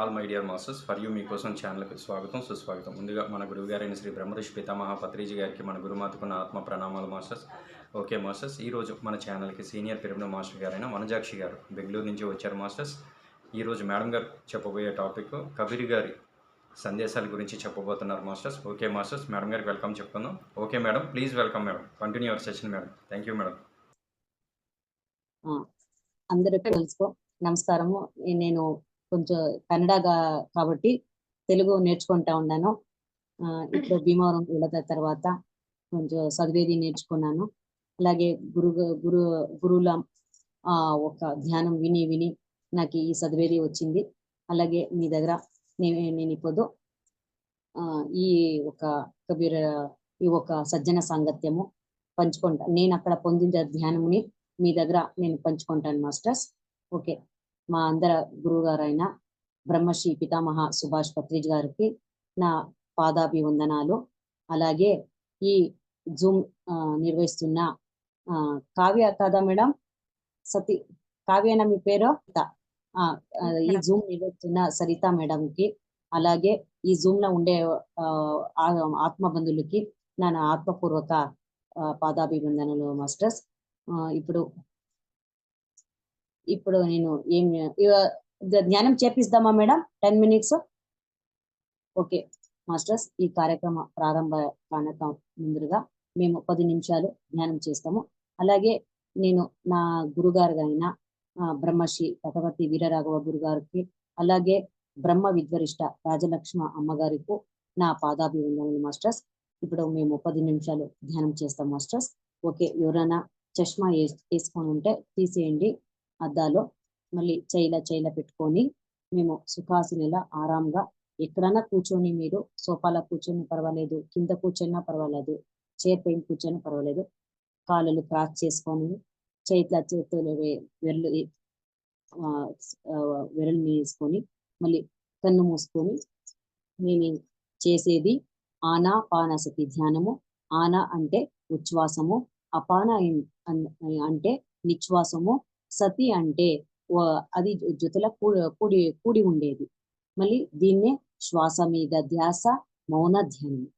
All my dear masters for you మీకోసం ఛానల్కి స్వాగతం సుస్వాగతం. ముందుగా మన గురువు గారైన శ్రీ బ్రహ్మర్షి పితామహ పత్రిజీ గారికి మన గురుమాతకున్న ఆత్మ ప్రణామాలు మాస్టర్స్. ఓకే మాస్టర్స్, ఈరోజు మన ఛానల్కి సీనియర్ పిరమిడ్ మాస్టర్ గారైన వనజాక్షి గారు బెంగళూరు నుంచి వచ్చారు మాస్టర్స్. ఈరోజు మేడం గారు చెప్పబోయే టాపిక్ కబీర్ గారి సందేశాల గురించి చెప్పబోతున్నారు మాస్టర్స్. ఓకే మాస్టర్స్, మేడం గారికి వెల్కమ్ చెప్తున్నాం. Okay madam, please welcome madam, continue your session madam. Thank you madam. అందరికీ తెలుసుకో నమస్కారము. నేను కొంచెం కన్నడ కాబట్టి తెలుగు నేర్చుకుంటా ఉన్నాను. ఇప్పుడు భీమవరం వెళ్ళిన తర్వాత కొంచెం చదివేది నేర్చుకున్నాను. అలాగే గురువుల ఒక ధ్యానం విని విని నాకు ఈ చదివేది వచ్చింది. అలాగే మీ దగ్గర నేను ఇప్పుడు ఈ ఒక కబీర్ ఈ ఒక సజ్జన సాంగత్యము పంచుకుంటా. నేను అక్కడ పొందిన ధ్యానముని మీ దగ్గర నేను పంచుకుంటాను మాస్టర్స్. ఓకే, మా అందర గురువు గారు అయిన బ్రహ్మశ్రీ పితామహ సుభాష్ పత్రిజ్ గారికి నా పాదాభివందనాలు. అలాగే ఈ జూమ్ నిర్వహిస్తున్న కావ్య కాదా మేడం, సతీ కావ్యనా మీ పేరు? ఈ జూమ్ నిర్వహిస్తున్న సరిత మేడంకి, అలాగే ఈ జూమ్ లో ఉండే ఆత్మబంధువులకి నా ఆత్మపూర్వక పాదాభివందనలు మాస్టర్స్. ఇప్పుడు నేను ధ్యానం చేపిస్తామా మేడం? 10 minutes. ఓకే మాస్టర్స్, ఈ కార్యక్రమ ప్రారంభ కానక ముందుగా మేము 10 నిమిషాలు ధ్యానం చేస్తాము. అలాగే నేను నా గురుగారు అయిన బ్రహ్మశ్రీ తటవర్తి వీరరాఘవ గురుగారికి, అలాగే బ్రహ్మ విద్వరిష్ట రాజలక్ష్మ అమ్మగారికి నా పాదాభివందనలు మాస్టర్స్. ఇప్పుడు మేము 10 నిమిషాలు ధ్యానం చేస్తాం మాస్టర్స్. ఓకే, ఎవరైనా చష్మా వేసుకొని ఉంటే తీసేయండి అద్దాలో. మళ్ళీ చైల పెట్టుకొని మేము సుఖాసనలా ఆరాంగా ఎక్కడైనా కూర్చొని, మీరు సోఫాలో కూర్చొని పర్వాలేదు, కింద కూర్చొని పర్వాలేదు, చైర్ పైన కూర్చొని పర్వాలేదు, కాళ్ళు క్రాస్ చేసుకొని చేతులు విరలు వేసుకొని మళ్ళీ కన్ను మూసుకొని నేను చేసేది ఆనాపానసతి ధ్యానము. ఆనా అంటే ఉచ్ఛ్వాసము, అపాన అంటే నిశ్వాసము, సతి అంటే అది జొతుల కూడి ఉండేది. మళ్ళీ దీన్నే శ్వాస మీద ధ్యాస, మౌన ధ్యానం.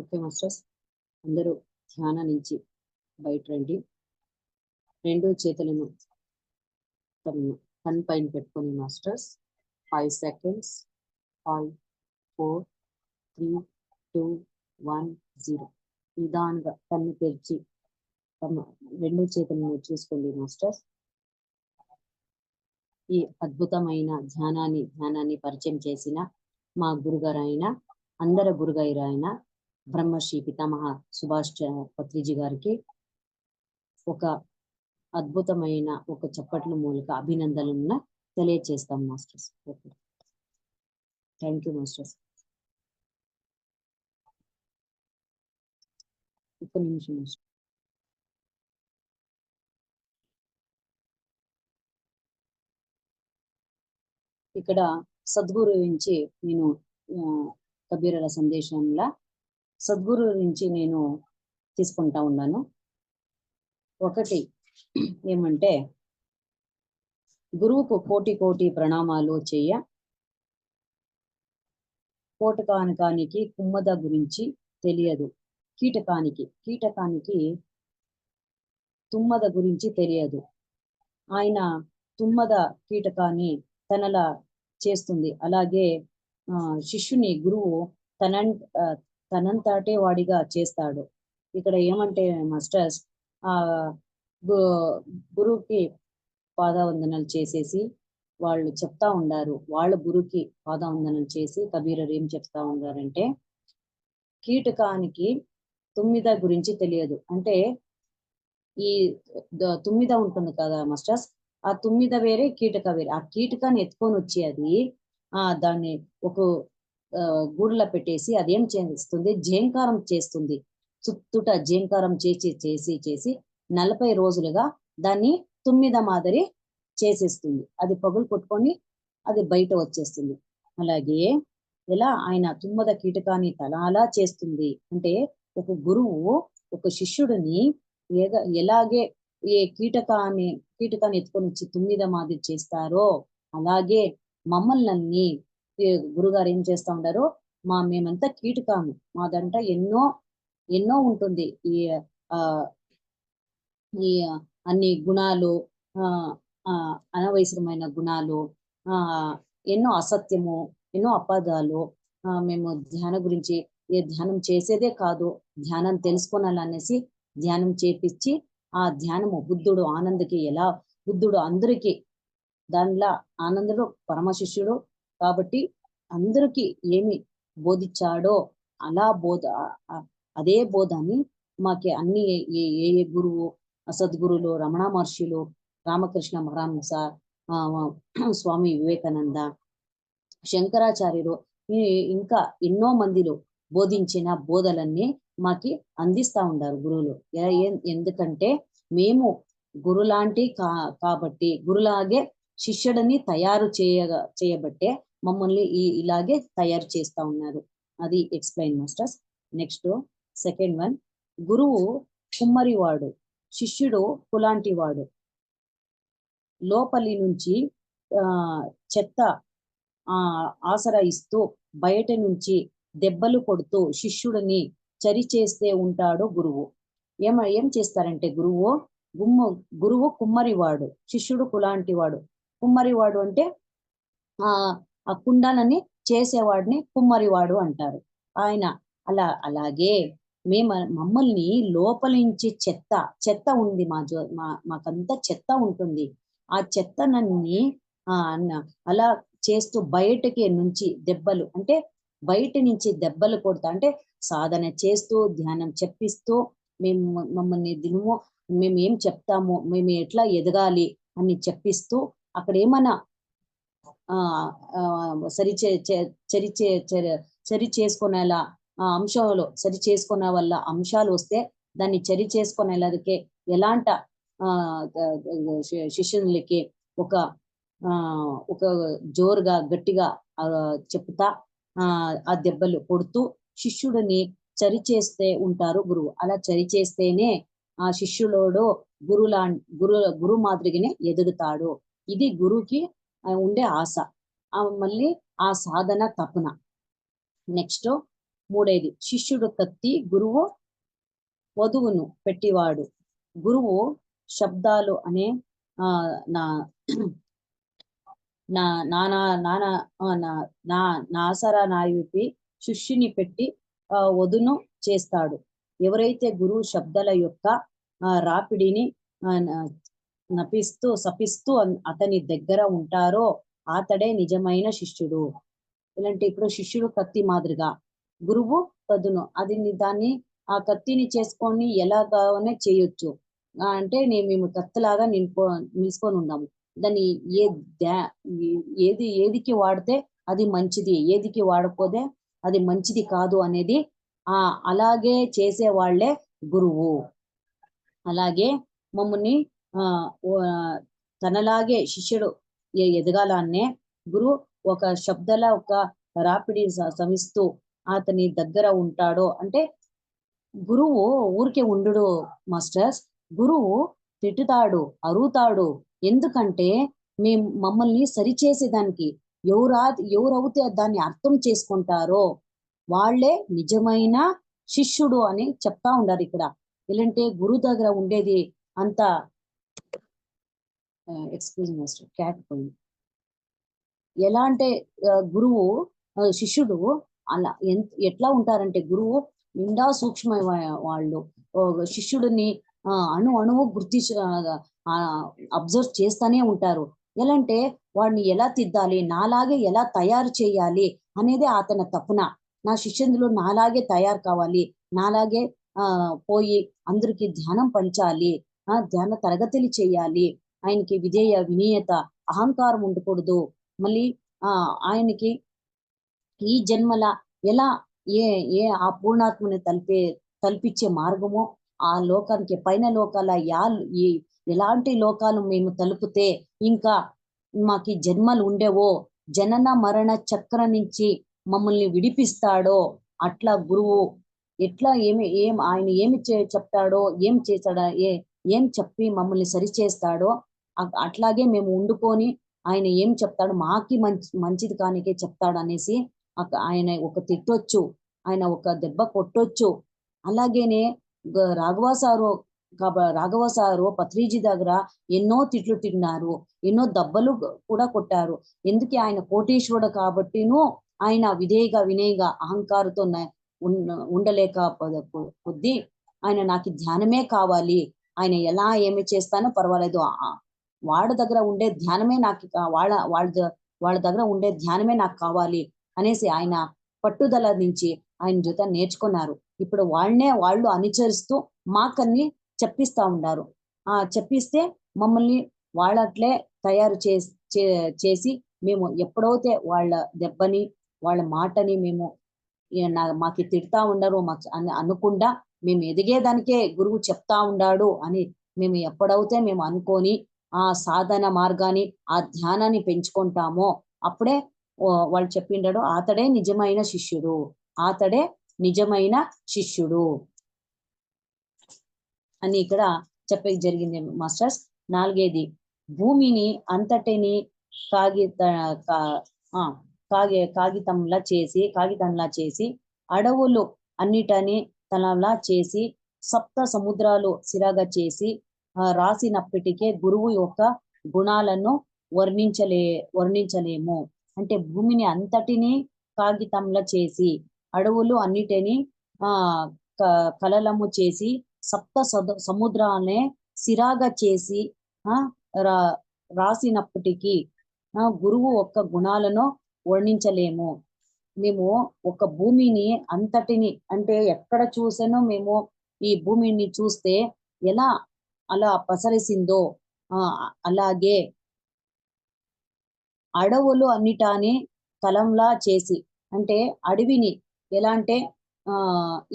ఓకే మాస్టర్స్, అందరూ ధ్యానం నుంచి బయట రండి. రెండు చేతులను తమ కన్ పైన పెట్టుకొని మాస్టర్స్ 5 seconds. 5, 4, 3, 2, 1, 0. నిదానంగా కన్ను తెరిచి తమ రెండు చేతులను చూసుకోండి మాస్టర్స్. ఈ అద్భుతమైన ధ్యానాన్ని పరిచయం చేసిన మా గురుగారైన అందరి గురుగారైన బ్రహ్మశ్రీ పితామహ సుభాష్ పత్రిజీ గారికి ఒక అద్భుతమైన ఒక చప్పట్ల మూలక అభినందనలను తెలియచేస్తాం masters. Okay, thank you masters. ఒక్క నిమిషం మాస్టర్. ఇక్కడ సద్గురు నుంచి నేను కబీరల సందేశంలా సద్గురు నుంచి నేను తీసుకుంటా ఉన్నాను. ఒకటి ఏమంటే, గురువుకు కోటి ప్రణామాలు చెయ్య, కోటకానికి కుమ్మద గురించి తెలియదు, కీటకానికి తుమ్మద గురించి తెలియదు. ఆయన తుమ్మద కీటకాన్ని తనలా చేస్తుంది. అలాగే శిష్యుని గురువు తనంతటే వాడిగా చేస్తాడు. ఇక్కడ ఏమంటే మాస్టర్స్, గురువుకి పాదవందనాలు చేసేసి వాళ్ళు చెప్తా ఉండారు. వాళ్ళ గురువుకి పాదవందనాలు చేసి కబీరర్ ఏం చెప్తా ఉన్నారంటే, కీటకానికి తుమ్మిద గురించి తెలియదు. అంటే ఈ తుమ్మిద ఉంటుంది కదా మాస్టర్స్, ఆ తుమ్మిద వేరే, కీటక వేరే. ఆ కీటకాన్ని ఎత్తుకొని వచ్చి అది దాన్ని ఒక గూడులో పెట్టేసి అదేం చేస్తుంది, జేంకారం చేస్తుంది. చుట్టుట జేంకారం చేసి 40 రోజులుగా దాన్ని తుమ్మిద మాదిరి చేసేస్తుంది. అది పగులు కొట్టుకొని అది బయట వచ్చేస్తుంది. అలాగే ఎలా ఆయన తుమ్మద కీటకాన్ని తలాలా చేస్తుంది అంటే, ఒక గురువు ఒక శిష్యుడిని ఎలాగే ఏ కీటకాన్ని ఎత్తుకొని వచ్చి తుమ్మిద మాదిరి చేస్తారో, అలాగే మమ్మల్ని గురుగారు ఏం చేస్తా ఉంటారో, మేమంతా కీటకాము, మాదంట ఎన్నో ఉంటుంది. ఈ అన్ని గుణాలు, అనవసరమైన గుణాలు, ఎన్నో అసత్యము, ఎన్నో అబద్ధాలు. మేము ధ్యానం చేసేదే కాదు, ధ్యానం తెలుసుకోవాలనేసి ధ్యానం చేపించి, ఆ ధ్యానము బుద్ధుడు అందరికీ దానిలో ఆనందుడు పరమ శిష్యుడు కాబట్టి అందరికీ ఏమి బోధించాడో అదే బోధాన్ని మాకి అన్ని ఏ గురువు, సద్గురులు, రమణ మహర్షులు, రామకృష్ణ పరమహంస, స్వామి వివేకానంద, శంకరాచార్యులు, ఇంకా ఎన్నో మందిలో బోధించిన బోధలన్నీ మాకి అందిస్తా ఉండారు గురువులు. ఎందుకంటే మేము గురులాంటి కాబట్టి, గురులాగే శిష్యుడిని తయారు చేయబట్టే మమ్మల్ని ఇలాగే తయారు చేస్తా ఉన్నారు. అది explain masters. Next second one, గురువు కుమ్మరివాడు, శిష్యుడు కులాంటి వాడు. లోపలి నుంచి చెత్త ఆసరా ఇస్తూ, బయట నుంచి దెబ్బలు కొడుతూ శిష్యుడిని చరిచేస్తే ఉంటాడు గురువు. ఏం చేస్తారంటే, గురువు కుమ్మరివాడు, శిష్యుడు కులాంటి వాడు. కుమ్మరివాడు అంటే ఆ కుండాలని చేసేవాడిని కుమ్మరివాడు అంటారు. ఆయన అలాగే మమ్మల్ని లోపలించి చెత్త ఉంది, మాకంతా చెత్త ఉంటుంది. ఆ చెత్తనన్ని అలా చేస్తూ బయటకి నుంచి దెబ్బలు, అంటే బయట నుంచి దెబ్బలు కొడతా, అంటే సాధన చేస్తూ ధ్యానం చెప్పిస్తూ మమ్మల్ని దినము మేము ఏం చెప్తాము, మేము ఎట్లా ఎదగాలి అని చెప్పిస్తూ, అక్కడ ఏమన్నా సరి చేసుకునేలా అంశంలో సరి చేసుకునే వల్ల అంశాలు వస్తే దాన్ని చరి చేసుకునేలాగే ఎలాంట శిష్యులకి ఒక జోరుగా గట్టిగా చెప్తా ఆ దెబ్బలు కొడుతూ శిష్యుడిని చరి చేస్తే ఉంటారు గురువు. అలా చరి చేస్తేనే ఆ శిష్యులోడు గురు మాదిరిగానే ఎదుగుతాడు. ఇది గురువుకి ఉండే ఆశ, మళ్ళీ ఆ సాధన తపన. నెక్స్ట్ మూడేది శిష్యుడు కత్తి, గురువు వధువును పెట్టివాడు. గురువు శబ్దాలు అనే ఆ నా నా నానా నానా నా నా నాసర నాయుపి శిష్యుని పెట్టి వదును చేస్తాడు. ఎవరైతే గురువు శబ్దాల యొక్క రాపిడిని శపిస్తూ అతని దగ్గర ఉంటారో అతడే నిజమైన శిష్యుడు. ఇలాంటి ఇప్పుడు శిష్యుడు కత్తి మాదిరిగా, గురువు పదును అది దాన్ని ఆ కత్తిని చేసుకొని ఎలాగానే చేయొచ్చు. అంటే మేము కత్తిలాగా నిలుచుకొని ఉన్నాము. దాన్ని ఏదికి వాడితే అది మంచిది, ఏదికి వాడకపోతే అది మంచిది కాదు అనేది అలాగే చేసే వాళ్ళే గురువు. అలాగే మమ్మల్ని తనలాగే శిష్యుడు ఎదగాలనే గురువు ఒక శబ్దాల ఒక రాపిడి సమిస్తూ అతని దగ్గర ఉంటాడో. అంటే గురువు ఊరికే ఉండడు మాస్టర్స్. గురువు తిట్టుతాడు, అరుతాడు. ఎందుకంటే మమ్మల్ని సరిచేసేదానికి. ఎవరైతే దాన్ని అర్థం చేసుకుంటారో వాళ్ళే నిజమైన శిష్యుడు అని చెప్తా ఉండారు ఇక్కడ. ఇలాంటి గురువు దగ్గర ఉండేది అంత ఎక్స్క్యూజ్ మాస్టర్ క్యాట్ పోయింది. ఎలా అంటే గురువు శిష్యుడు అలా ఎట్లా ఉంటారంటే గురువు నిండా సూక్ష్మ వాళ్ళు శిష్యుడిని అణువు అబ్జర్వ్ చేస్తానే ఉంటారు. ఎలా అంటే వాడిని ఎలా తిద్దాలి, నాలాగే ఎలా తయారు చేయాలి అనేది అతని తపన. నా శిష్యులు నాలాగే తయారు కావాలి, నాలాగే పోయి అందరికి ధ్యానం పంచాలి, ధ్యాన తరగతులు చేయాలి. ఆయనకి వినీయత, అహంకారం ఉండకూడదు. మళ్ళీ ఆయనకి ఈ జన్మల ఎలా ఆ పూర్ణాత్మని తల్పించే మార్గమో, ఆ లోకానికి పైన లోకాల ఎలాంటి లోకాలు మేము తలుపుతే ఇంకా మాకి జన్మలు ఉండేవో, జనన మరణ చక్ర నుంచి మమ్మల్ని విడిపిస్తాడో అట్లా గురువు ఎట్లా ఆయన ఏమి చెప్తాడో, ఏం చేస్తాడో, ఏం చెప్పి మమ్మల్ని సరిచేస్తాడో అట్లాగే మేము ఉండుకొని ఆయన ఏం చెప్తాడు మాకి మంచిది కానికే చెప్తాడు అనేసి ఆయన ఒక తిట్టొచ్చు, ఆయన ఒక దెబ్బ కొట్టొచ్చు. అలాగేనే రాఘవ సారు పత్రిజీ దగ్గర ఎన్నో తిట్లు తిన్నారు, ఎన్నో దెబ్బలు కూడా కొట్టారు. ఎందుకు ఆయన కోటీశ్వరుడు కాబట్టిను ఆయన వినయగా అహంకారంతో ఉండలేక కొద్ది ఆయన నాకు ధ్యానమే కావాలి, ఆయన ఎలా ఏమి చేస్తానో పర్వాలేదు, వాళ్ళ దగ్గర ఉండే ధ్యానమే నాకు వాళ్ళ దగ్గర ఉండే ధ్యానమే నాకు కావాలి అనేసి ఆయన పట్టుదల నుంచి ఆయన జొత నేర్చుకున్నారు. ఇప్పుడు వాళ్ళు అనుసరిస్తూ మాకన్ని చెప్పిస్తా ఉన్నారు. చెప్పిస్తే మమ్మల్ని వాళ్ళట్లే తయారు చేసి మేము ఎప్పుడైతే వాళ్ళ దెబ్బని వాళ్ళ మాటని మేము మాకు తిడతా ఉండరు అని అనుకుండా మేము ఎదిగేదానికే గురువు చెప్తా ఉండాడు అని మేము ఎప్పుడైతే మేము అనుకొని ఆ సాధన మార్గాన్ని ఆ ధ్యానాన్ని పెంచుకుంటామో అప్పుడే వాళ్ళు చెప్పిండాడు అతడే నిజమైన శిష్యుడు, అతడే నిజమైన శిష్యుడు అని ఇక్కడ చెప్పే జరిగింది మాస్టర్స్. నాలుగేది భూమిని అంతటిని కాగితంలా చేసి అడవులు అన్నిటని తనలా చేసి సప్త సముద్రాలు సిరాగా చేసి రాసినప్పటికే గురువు యొక్క గుణాలను వర్ణించలేము. అంటే భూమిని అంతటిని కాగితంలా చేసి అడవులు అన్నిటిని కలలము చేసి సప్త సముద్రాలనే సిరాగా చేసి రాసినప్పటికీ గురువు యొక్క గుణాలను వర్ణించలేము. మేము ఒక భూమిని అంతటిని అంటే ఎక్కడ చూసానో మేము ఈ భూమిని చూస్తే ఎలా అలా పసరిసిందో అలాగే అడవులు అన్నిటాని కలంలా చేసి, అంటే అడవిని ఎలా అంటే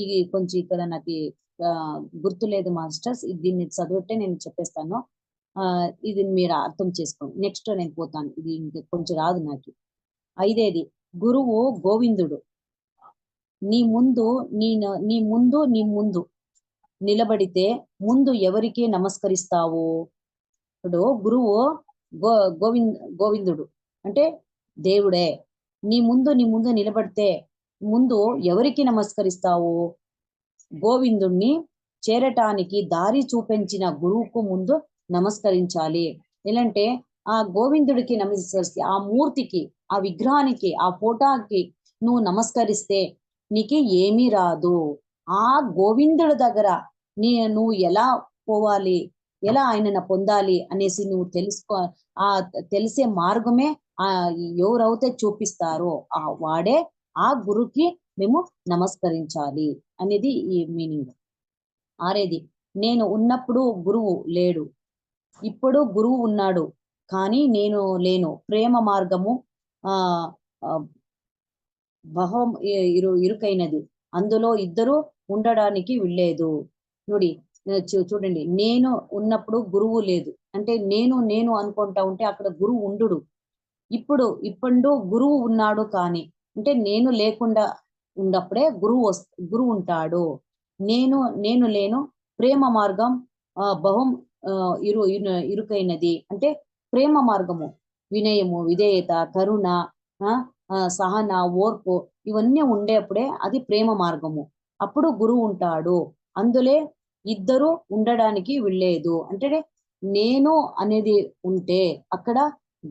ఇది కొంచెం ఇక్కడ నాకు గుర్తులేదు మాస్టర్స్, దీన్ని చదివితే నేను చెప్పేస్తాను. ఇది మీరు అర్థం చేసుకోండి. నెక్స్ట్ నేను పోతాను, ఇది ఇంక కొంచెం రాదు నాకు. ఐదేది గురువు గోవిందుడు నీ ముందు నిలబడితే ముందు ఎవరికి నమస్కరిస్తావు? ఇప్పుడు గురువు గోవిందుడు అంటే దేవుడే. నీ ముందు నిలబడితే ముందు ఎవరికి నమస్కరిస్తావు? గోవిందుణ్ణి చేరటానికి దారి చూపించిన గురువుకు ముందు నమస్కరించాలి. ఎలాంటే ఆ గోవిందుడికి నమస్కరిస్తే, ఆ మూర్తికి, ఆ విగ్రహానికి, ఆ ఫోటోకి నువ్వు నమస్కరిస్తే నీకు ఏమీ రాదు. ఆ గోవిందుడి దగ్గర నువ్వు ఎలా పోవాలి, ఎలా ఆయనను పొందాలి అనేసి నువ్వు తెలుసుకో. ఆ తెలిసే మార్గమే ఆ ఎవరైతే చూపిస్తారో ఆ వాడే ఆ గురుకి మేము నమస్కరించాలి అనేది ఈ మీనింగ్. ఆరేది, నేను ఉన్నప్పుడు గురువు లేడు, ఇప్పుడు గురువు ఉన్నాడు కానీ నేను లేను. ప్రేమ మార్గము ఆ ఆ, బహం ఇరుకైనది, అందులో ఇద్దరు ఉండడానికి వీల్లేదు. ನೋಡಿ, చూడండి, నేను ఉన్నప్పుడు గురువు లేదు అంటే నేను నేను అనుకుంటా ఉంటే అక్కడ గురువు ఉండుడు. ఇప్పుడు గురువు ఉన్నాడు కానీ అంటే నేను లేకుండా ఉన్నప్పుడే గురువు ఉంటాడు. నేను నేను లేను. ప్రేమ మార్గం బహుం ఇరుకైనది అంటే ప్రేమ మార్గము వినయము, విధేయత, కరుణ, సహన, ఓర్పు ఇవన్నీ ఉండేప్పుడే అది ప్రేమ మార్గము. అప్పుడు గురువు ఉంటాడు. అందులో ఇద్దరు ఉండడానికి వీల్లేదు. అంటే నేను అనేది ఉంటే అక్కడ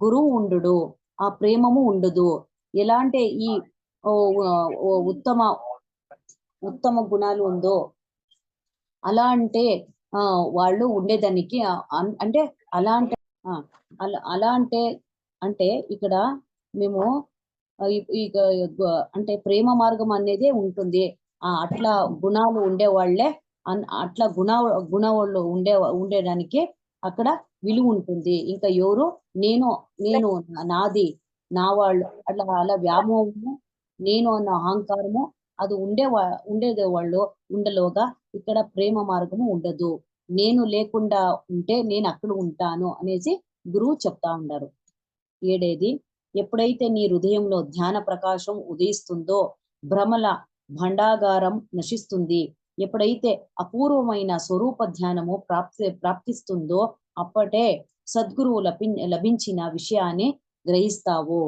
గురువు ఉండుడు, ఆ ప్రేమము ఉండదు. ఎలాంటి ఈ ఉత్తమ ఉత్తమ గుణాలు ఉందో అలా అంటే వాళ్ళు ఉండేదానికి అంటే అలా అంటే అలా అంటే ఇక్కడ మేము అంటే ప్రేమ మార్గం అనేదే ఉంటుంది. అట్లా గుణాలు ఉండేవాళ్లే అట్లా గుణవాళ్ళు ఉండేదానికి అక్కడ విలువ ఉంటుంది. ఇంకా ఎవరు నేను నేను నాది నా వాళ్ళు అట్లా అలా వ్యామోహము, నేను అన్న అహంకారము అది ఉండేది వాళ్ళు ఉండలోగా ఇక్కడ ప్రేమ మార్గము ఉండదు. నేను లేకుండా ఉంటే నేను అక్కడ ఉంటాను అనేసి గురువు చెప్తా ఉన్నారు. ఏడేది, ఎప్పుడైతే నీ హృదయంలో ధ్యాన ప్రకాశం ఉదయిస్తుందో భ్రమల భండాగారం నశిస్తుంది. ఎప్పుడైతే అపూర్వమైన స్వరూప ధ్యానము ప్రాప్తిస్తుందో అప్పటే సద్గురువు లభించిన విషయాన్ని గ్రహిస్తావు.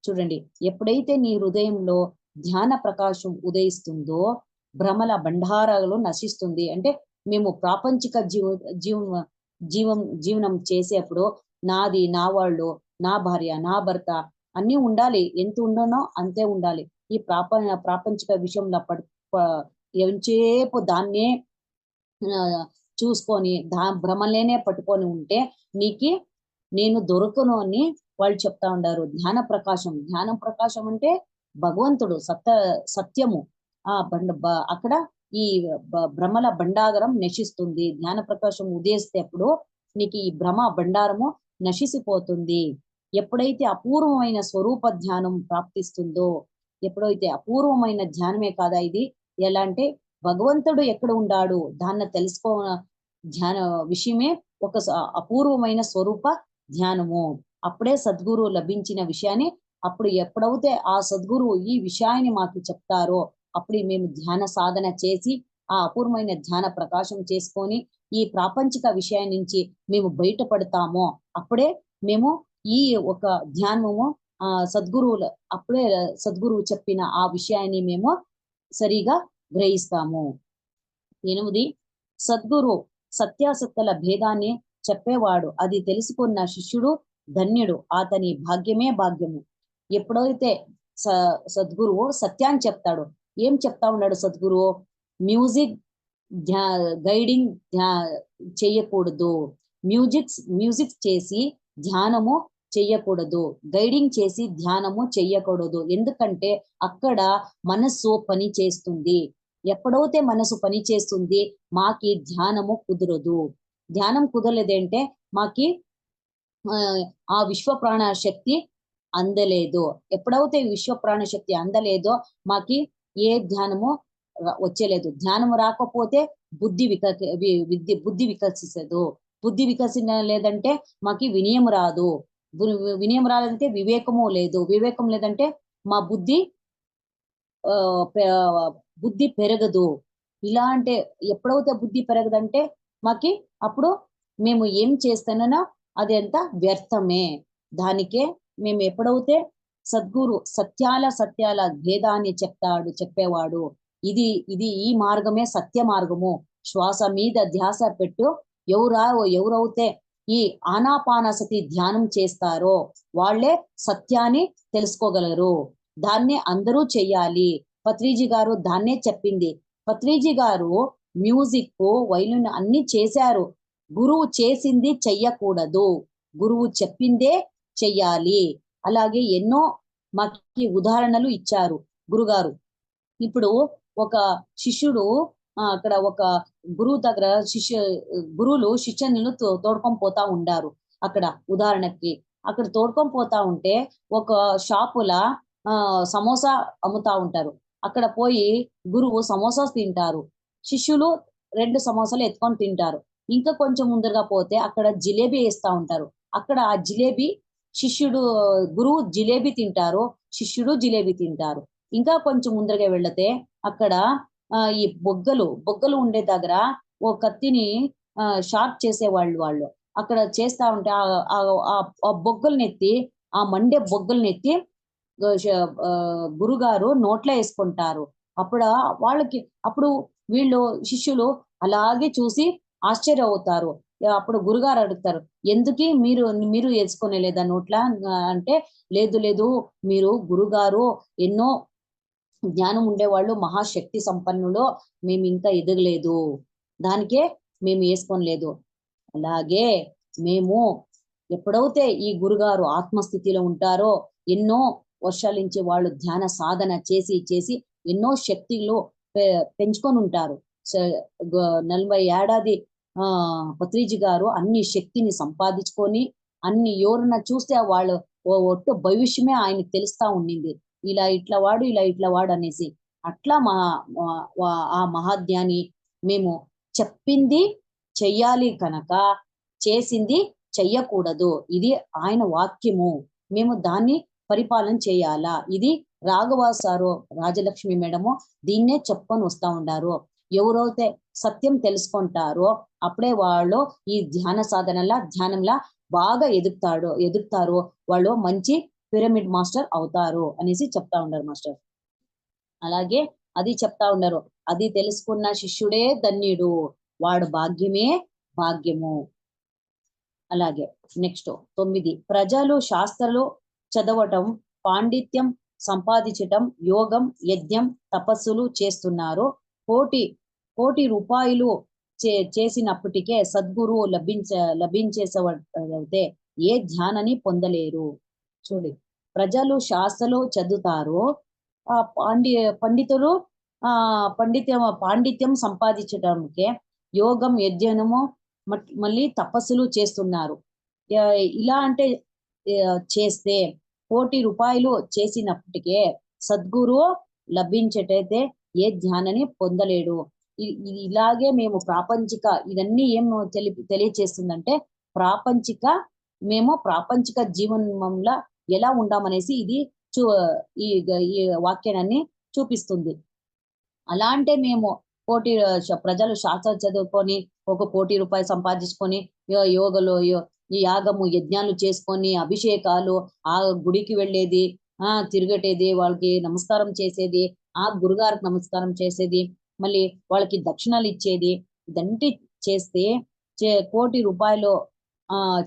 చూడండి, ఎప్పుడైతే నీ హృదయంలో ధ్యాన ప్రకాశం ఉదయిస్తుందో భ్రమల బండారాలు నశిస్తుంది. అంటే మేము ప్రాపంచిక జీవనం చేసేప్పుడు నాది, నా వాళ్ళు, నా భార్య, నా భర్త అన్నీ ఉండాలి. ఎంత ఉండనో అంతే ఉండాలి. ఈ ప్రాపంచిక విషయంలో ఎంచేపు దాన్నే చూసుకొని భ్రమలేనే పట్టుకొని ఉంటే నీకి నేను దొరకను అని వాళ్ళు చెప్తా ఉండారు. ధ్యానం ప్రకాశం అంటే భగవంతుడు, సత్యము. అక్కడ ఈ భ్రమల బండాగరం నశిస్తుంది. జ్ఞాన ప్రకాశం ఉదయిస్తేప్పుడు నీకు ఈ భ్రమ బండారము నశిసిపోతుంది. ఎప్పుడైతే అపూర్వమైన స్వరూప ధ్యానం ప్రాప్తిస్తుందో, ఎప్పుడైతే అపూర్వమైన ధ్యానమే కాదా ఇది, ఎలా అంటే భగవంతుడు ఎక్కడ ఉండాడు దాన్ని తెలుసుకో ధ్యాన విషయమే ఒక అపూర్వమైన స్వరూప ధ్యానము. అప్పుడే సద్గురు లభించిన విషయాన్ని అప్పుడు ఎప్పుడైతే ఆ సద్గురువు ఈ విషయాన్ని మాకు చెప్తారో అప్పుడు మేము ధ్యాన సాధన చేసి ఆ అపూర్వమైన ధ్యాన ప్రకాశం చేసుకొని ఈ ప్రాపంచిక విషయం నుంచి మేము బయటపడతామో అప్పుడే మేము ఈ ఒక ధ్యానము సద్గురువులు అప్పుడే సద్గురువు చెప్పిన ఆ విషయాన్ని మేము సరిగా గ్రహిస్తాము. 8, సద్గురు సత్యాసత్తుల భేదాన్ని చెప్పేవాడు. అది తెలుసుకున్న శిష్యుడు ధన్యుడు, అతని భాగ్యమే భాగ్యము. ఎప్పుడైతే సద్గురువు సత్యాన్ని చెప్తాడు, ఏం చెప్తా ఉన్నాడు సద్గురువు? మ్యూజిక్ గైడింగ్ చెయ్యకూడదు. మ్యూజిక్ చేసి ధ్యానము చెయ్యకూడదు, గైడింగ్ చేసి ధ్యానము చెయ్యకూడదు. ఎందుకంటే అక్కడ మనస్సు పని చేస్తుంది. ఎప్పుడైతే మనసు పని చేస్తుంది మాకి ధ్యానము కుదరదు. ధ్యానం కుదరలేదంటే మాకి ఆ విశ్వ ప్రాణ శక్తి అందలేదు. ఎప్పుడైతే విశ్వ ప్రాణ శక్తి అందలేదో మాకి ఏ ధ్యానము వచ్చేలేదు. ధ్యానము రాకపోతే బుద్ధి వికసిస్తదు. బుద్ధి వికసిన లేదంటే మాకి వినయం రాదు. వినయం రాదంటే వివేకము లేదు. వివేకం లేదంటే మా బుద్ధి పెరగదు. ఇలా అంటే ఎప్పుడైతే బుద్ధి పెరగదంటే మాకి అప్పుడు మేము ఏం చేస్తానో అది అంతా వ్యర్థమే. దానికే మేము ఎప్పుడైతే సద్గురు సత్యాల భేదాన్ని చెప్పేవాడు. ఇది ఇది ఈ మార్గమే సత్య మార్గము. శ్వాస మీద ధ్యాస పెట్టు. ఎవరైతే ఈ ఆనాపానసతి ధ్యానం చేస్తారో వాళ్ళే సత్యాన్ని తెలుసుకోగలరు. దాన్నే అందరూ చెయ్యాలి. పత్రిజీ గారు దాన్నే చెప్పింది. పత్రిజీ గారు మ్యూజిక్, వైలిన్ అన్ని చేశారు. గురువు చేసింది చెయ్యకూడదు, గురువు చెప్పిందే చెయ్యాలి. అలాగే ఎన్నో మాకి ఉదాహరణలు ఇచ్చారు గురుగారు. ఇప్పుడు ఒక శిష్యుడు అక్కడ ఒక గురువు దగ్గర గురువులు శిష్యులను తోడుకొని పోతా ఉండారు. అక్కడ ఉదాహరణకి అక్కడ తోడుకొని పోతా ఉంటే ఒక షాపుల సమోసా అమ్ముతా ఉంటారు. అక్కడ పోయి గురువు సమోసాస్ తింటారు, శిష్యులు 2 సమోసాలు ఎత్తుకొని తింటారు. ఇంకా కొంచెం ముందరగా పోతే అక్కడ జిలేబీ వేస్తా ఉంటారు. అక్కడ ఆ జిలేబీ గురువు జిలేబీ తింటారు, శిష్యుడు జిలేబీ తింటారు. ఇంకా కొంచెం ముందరగా వెళితే అక్కడ ఈ బొగ్గలు ఉండే దగ్గర ఓ కత్తిని షార్ప్ చేసే వాళ్ళు అక్కడ చేస్తా ఉంటే ఆ బొగ్గలనెత్తి, ఆ మండే బొగ్గలనెత్తి గురుగారు నోట్లో వేసుకుంటారు. అప్పుడు వీళ్ళు శిష్యులు అలాగే చూసి ఆశ్చర్య అవుతారు. అప్పుడు గురుగారు అడుగుతారు, ఎందుకు మీరు వేసుకునే లేదా నోట్లా అంటే, లేదు మీరు గురుగారు ఎన్నో జ్ఞానం ఉండేవాళ్ళు, మహాశక్తి సంపన్నులు, మేము ఇంకా ఎదగలేదు, దానికే మేము వేసుకోలేదు. అలాగే మేము ఎప్పుడైతే ఈ గురుగారు ఆత్మస్థితిలో ఉంటారో ఎన్నో వర్షాల నుంచి వాళ్ళు ధ్యాన సాధన చేసి ఎన్నో శక్తులు పెంచుకొని ఉంటారు. 40 ఏడాది పత్రిజీ గారు అన్ని శక్తిని సంపాదించుకొని అన్ని ఎవరన్నా చూస్తే వాళ్ళు ఒట్టు భవిష్యమే ఆయనకు తెలుస్తా ఉండింది. ఇట్లా వాడు అనేసి. అట్లా ఆ మహాజ్ఞాని మేము చెప్పింది చెయ్యాలి కనుక చేసింది చెయ్యకూడదు. ఇది ఆయన వాక్యము. మేము దాన్ని పరిపాలన చేయాలా. ఇది రాఘవ సారు, రాజలక్ష్మి మేడము దీన్నే చెప్పుకొని వస్తా ఉండారు. ఎవరైతే సత్యం తెలుసుకుంటారో అప్పుడే వాళ్ళు ఈ ధ్యానంలా బాగా ఎదుగుతారు. వాళ్ళు మంచి పిరమిడ్ మాస్టర్ అవుతారు అనేసి చెప్తా ఉన్నారు మాస్టర్. అలాగే అది చెప్తా ఉన్నారు, అది తెలుసుకున్న శిష్యుడే ధన్యుడు, వాడు భాగ్యమే భాగ్యము. అలాగే నెక్స్ట్ 9, ప్రజలు శాస్త్రాలు చదవటం, పాండిత్యం సంపాదించటం, యోగం, యజ్ఞం, తపస్సులు చేస్తున్నారు. కోటి రూపాయలు చేసినప్పటికే సద్గురువు లభించేసే ఏ ధ్యానాన్ని పొందలేరు. చూడు, ప్రజలు శాస్త్రాలు చదువుతారు, పండితులు పాండిత్యం సంపాదించడానికే యోగం, యజ్ఞము, మళ్ళీ తపస్సులు చేస్తున్నారు. ఇలా అంటే చేస్తే 1,000,000 రూపాయలు చేసినప్పటికే సద్గురు లభించేటైతే ఏ ధ్యానాన్ని పొందలేడు. ఇలాగే మేము ప్రాపంచిక ఇవన్నీ ఏం తెలియచేస్తుందంటే మేము ప్రాపంచిక జీవనంలో ఎలా ఉండామనేసి ఇది ఈ వాక్యాన్ని చూపిస్తుంది. అలా అంటే మేము ప్రజలు శాస్త్రాలు చదువుకొని 1,00,00,000 రూపాయలు సంపాదించుకొని యోగలో ఈ యాగము, యజ్ఞాలు చేసుకొని, అభిషేకాలు, ఆ గుడికి వెళ్ళేది, తిరిగేది, వాళ్ళకి నమస్కారం చేసేది, ఆ గురుగారికి నమస్కారం చేసేది, మళ్ళీ వాళ్ళకి దక్షిణలు ఇచ్చేది, ఇదంతా చేస్తే 1,00,00,000 రూపాయలు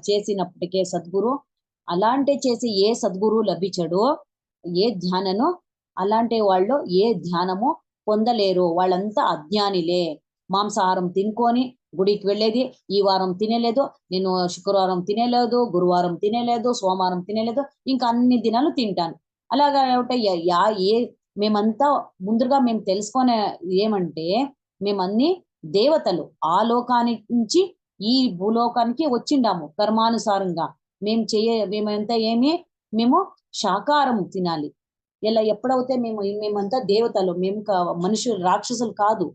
చేసినప్పటికే సద్గురు అలాంటి చేసి ఏ సద్గురు లభించడు, ఏ ధ్యానను అలాంటి వాళ్ళు ఏ ధ్యానము పొందలేరు. వాళ్ళంతా అజ్ఞానిలే. మాంసాహారం తినుకొని గుడికి వెళ్ళేది, ఈ వారం తినేలేదు, నేను శుక్రవారం తినేలేదు, గురువారం తినేలేదు, సోమవారం తినేలేదు, ఇంకా అన్ని దినాలు తింటాను. అలాగా మేమంతా ముందుగా మేము తెలుసుకునే ఏమంటే, మేమన్ని దేవతలు ఆ లోకానికి నుంచి ఈ భూలోకానికి వచ్చిండాము కర్మానుసారంగా. మేమంతా మేము శాకాహారం తినాలి. ఇలా ఎప్పుడైతే మేమంతా దేవతలు, మేము మనుషులు, రాక్షసులు కాదు.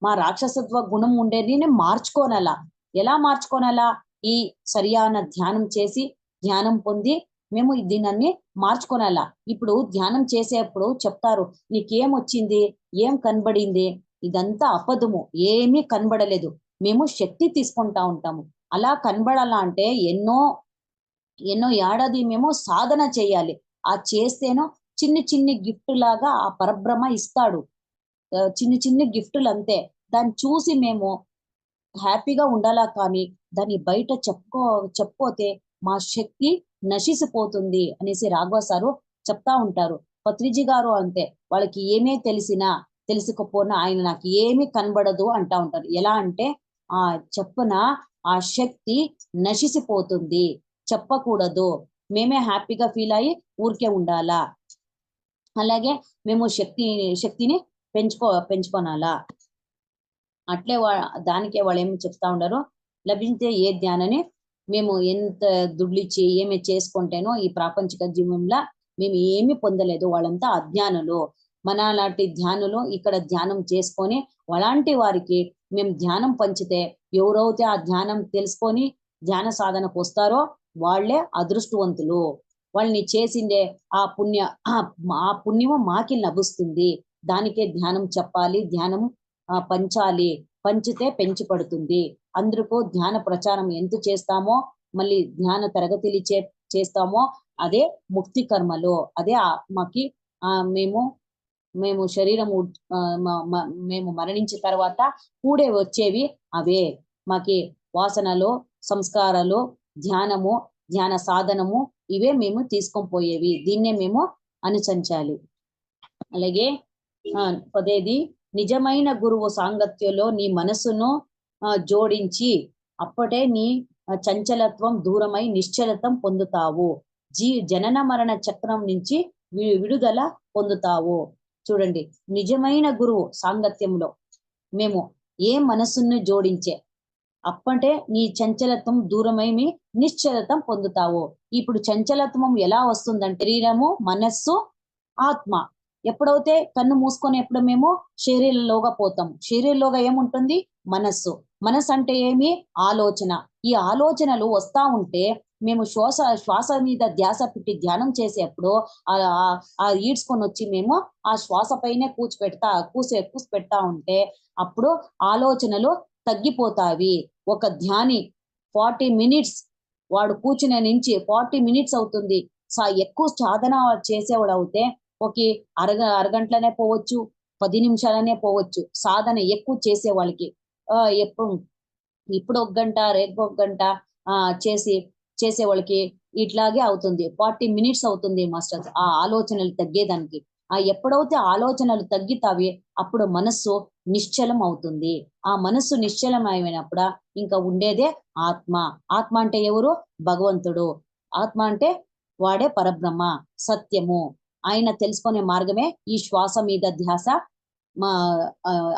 మా రాక్షసత్వ గుణం ఉండేది మార్చుకోనలా. ఎలా మార్చుకోనలా? ఈ సరియైన ధ్యానం చేసి, ధ్యానం పొంది మేము దీనాన్ని మార్చుకోనలా. ఇప్పుడు ధ్యానం చేసేప్పుడు చెప్తారు, నీకేం వచ్చింది, ఏం కనబడింది? ఇదంతా అబద్ధము, ఏమీ కనబడలేదు. మేము శక్తి తీసుకుంటా ఉంటాము. అలా కనబడాలా అంటే ఎన్నో ఏడాది మేము సాధన చేయాలి. ఆ చేస్తేనో చిన్ని చిన్ని గిఫ్ట్ లాగా ఆ పరబ్రహ్మ ఇస్తాడు. చిన్ని చిన్ని గిఫ్టులు అంతే. దాన్ని చూసి మేము హ్యాపీగా ఉండాలా కానీ దాన్ని బయట చెప్పపోతే మా శక్తి నశిసిపోతుంది అనేసి రాఘవ సారు చెప్తా ఉంటారు. పత్రిజీ గారు అంతే. వాళ్ళకి ఏమే తెలిసినా తెలుసుకోపోయినా ఆయన నాకు ఏమీ కనబడదు అంటా ఉంటారు. ఎలా అంటే ఆ చెప్పన ఆ శక్తి నశిసిపోతుంది. చెప్పకూడదు. మేమే హ్యాపీగా ఫీల్ అయ్యి ఊరికే ఉండాలా. అలాగే మేము శక్తిని పెంచుకోనాలా. అట్లే దానికే వాళ్ళు ఏమి చెప్తా ఉండరు, లభించే ఏ ధ్యానని మేము ఎంత దుడ్లిచ్చి ఏమి చేసుకుంటేనో ఈ ప్రాపంచిక జీవంలో మేము ఏమి పొందలేదు. వాళ్ళంతా అజ్ఞానులు. మన లాంటి ధ్యానులు ఇక్కడ ధ్యానం చేసుకొని అలాంటి వారికి మేము ధ్యానం పంచితే ఎవరైతే ఆ ధ్యానం తెలుసుకొని ధ్యాన సాధనకు వస్తారో వాళ్ళే అదృష్టవంతులు. వాళ్ళని చేసిందే ఆ పుణ్యము మాకి లభిస్తుంది. దానికే ధ్యానం చెప్పాలి, ధ్యానం పంచాలి. పంచితే పెంచి పడుతుంది. అందుకు ధ్యాన ప్రచారం ఎంత చేస్తామో మళ్ళీ ధ్యాన తరగతులు చేస్తామో అదే ముక్తి కర్మలు. అదే మాకి మేము శరీరము మేము మరణించిన తర్వాత కూడే వచ్చేవి అవే. మాకి వాసనలు, సంస్కారాలు, ధ్యానము, ధ్యాన సాధనము ఇవే మేము తీసుకొని పోయేవి. దీన్నే మేము అనుసరించాలి. అలాగే పదేది నిజమైన గురువు సాంగత్యంలో నీ మనసును జోడించి అప్పటే నీ చంచలత్వం దూరమై నిశ్చలతం పొందుతావు. జనన మరణ చక్రం నుంచి విడుదల పొందుతావు. చూడండి, నిజమైన గురువు సాంగత్యంలో మేము ఏ మనసుని జోడించే అప్పటే నీ చంచలత్వం దూరమై నిశ్చలతం పొందుతావు. ఇప్పుడు చంచలత్వం ఎలా వస్తుందంటే శరీరము, మనస్సు, ఆత్మ ఎప్పుడైతే కన్ను మూసుకొని ఎప్పుడు మేము శరీరంలోగా పోతాం. శరీరంలోగా ఏముంటుంది? మనస్సు. మనస్సు అంటే ఏమి? ఆలోచన. ఈ ఆలోచనలు వస్తా ఉంటే మేము శ్వాస మీద ధ్యాస పెట్టి ధ్యానం చేసేప్పుడు ఆ ఈడ్చుకొని వచ్చి మేము ఆ శ్వాస పైనే కూసి పెడతా ఉంటే అప్పుడు ఆలోచనలు తగ్గిపోతావి. ఒక ధ్యాని 40 మినిట్స్ వాడు కూర్చునే నుంచి 40 మినిట్స్ అవుతుంది. ఎక్కువ సాధన చేసేవాడు అవుతే ఒక అరగంటలనే పోవచ్చు, 10 నిమిషాలనే పోవచ్చు. సాధన ఎక్కువ చేసే వాళ్ళకి ఇప్పుడు 1 గంట, రేపు 1 గంట చేసే వాళ్ళకి ఇట్లాగే అవుతుంది. 40 మినిట్స్ అవుతుంది మాస్టర్స్ ఆ ఆలోచనలు తగ్గేదానికి. ఎప్పుడైతే ఆలోచనలు తగ్గితావి అప్పుడు మనస్సు నిశ్చలం అవుతుంది. ఆ మనస్సు నిశ్చలం అయినప్పుడు ఇంకా ఉండేదే ఆత్మ. ఆత్మ అంటే ఎవరు? భగవంతుడు. ఆత్మ అంటే వాడే పరబ్రహ్మ, సత్యము. ఆయన తెలుసుకునే మార్గమే ఈ శ్వాస మీద ధ్యాస,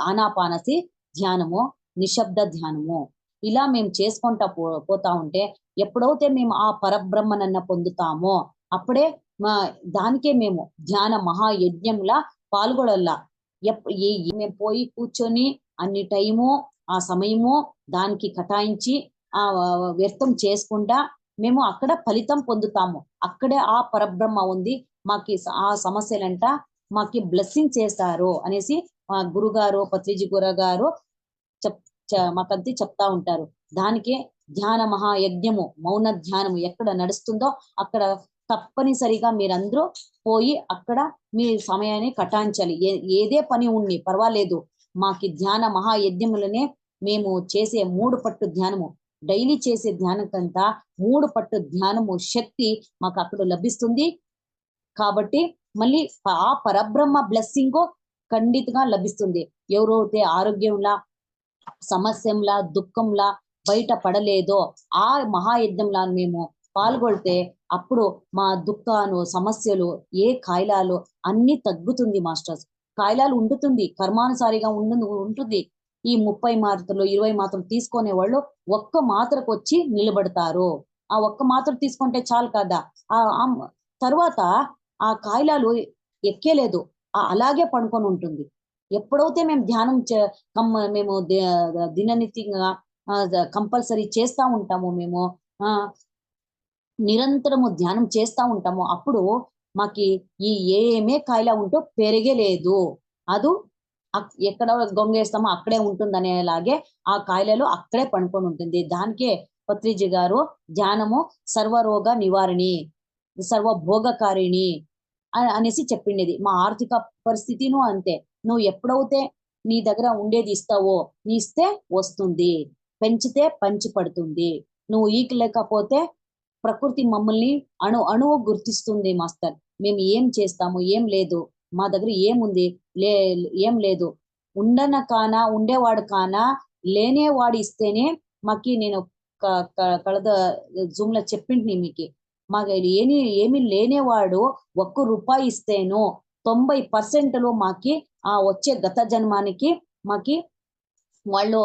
ఆనాపానసి ధ్యానము, నిశ్శబ్ద ధ్యానము. ఇలా మేము చేసుకుంటా పోతా ఉంటే ఎప్పుడైతే మేము ఆ పరబ్రహ్మనన్న పొందుతామో అప్పుడే దానికే మేము ధ్యాన మహాయజ్ఞంలా పాల్గొనల్లా. మేము పోయి కూర్చొని అన్ని టైము ఆ సమయము దానికి కటాయించి వ్యర్థం చేసుకుంటా మేము అక్కడ ఫలితం పొందుతాము. అక్కడే ఆ పరబ్రహ్మ ఉంది. మాకి ఆ సమస్యలంట మాకి బ్లెస్సింగ్ చేస్తారు అనేసి మా గురుగారు, పత్రిజీ గురుగారు మాకంతా చెప్తా ఉంటారు. దానికే ధ్యాన మహాయజ్ఞము, మౌన ధ్యానము ఎక్కడ నడుస్తుందో అక్కడ తప్పనిసరిగా మీరందరూ పోయి అక్కడ మీ సమయాన్ని కటాయించాలి. ఏదే పని ఉన్ని పర్వాలేదు. మాకి ధ్యాన మహాయజ్ఞములనే మేము చేసే 3 పట్టు ధ్యానము, డైలీ చేసే ధ్యానం కంతా 3 పట్టు ధ్యానము శక్తి మాకు అక్కడ లభిస్తుంది. కాబట్టి మళ్ళీ ఆ పరబ్రహ్మ బ్లెస్సింగ్ ఖండితంగా లభిస్తుంది. ఎవరైతే ఆరోగ్యంలా, సమస్యంలా, దుఃఖంలా బయట పడలేదో ఆ మహాయజ్ఞంలా మేము పాల్గొడితే అప్పుడు మా దుఃఖాలు, సమస్యలు, ఏ కాయలాలు అన్ని తగ్గుతుంది మాస్టర్స్. కాయలాలు ఉండుతుంది, కర్మానుసారిగా ఉంటుంది. ఈ 30 మాత్రలు 20 మాత్రలు తీసుకునే వాళ్ళు ఒక్క మాత్రకు వచ్చి నిలబడతారు. ఆ ఒక్క మాత్ర తీసుకుంటే చాలు కదా. తర్వాత ఆ కాయలాలు ఎక్కేలేదు, అలాగే పడుకొని ఉంటుంది. ఎప్పుడైతే మేము ధ్యానం మేము దిననిత్యంగా కంపల్సరీ చేస్తా ఉంటాము, మేము నిరంతరము ధ్యానం చేస్తా ఉంటాము, అప్పుడు మాకి ఈ ఏమే కాయలా ఉంటూ పెరిగలేదు. అది ఎక్కడ గొంగేస్తామో అక్కడే ఉంటుందనేలాగే ఆ కాయలలో అక్కడే పడుకొని ఉంటుంది. దానికే పత్రిజీ గారు ధ్యానము సర్వరోగ నివారణి, సర్వభోగకారిణి అనేసి చెప్పిండేది. మా ఆర్థిక పరిస్థితిను అంతే. నువ్వు ఎప్పుడైతే నీ దగ్గర ఉండేది ఇస్తావో, నీ ఇస్తే వస్తుంది, పెంచితే పంచి పడుతుంది. నువ్వు ఈకలేకపోతే ప్రకృతి మమ్మల్ని అణువు గుర్తిస్తుంది మాస్టర్. మేము ఏం చేస్తాము, ఏం లేదు, మా దగ్గర ఏముంది, లే ఏం లేదు. ఉండేవాడు కానా లేనేవాడు ఇస్తేనే మాకి నేను కಳೆದ జూమ్ లో చెప్పింది మీకు. మాకు ఏమీ లేనేవాడు ₹1 ఇస్తేను 90% మాకి ఆ వచ్చే గత జన్మానికి మాకి వాళ్ళు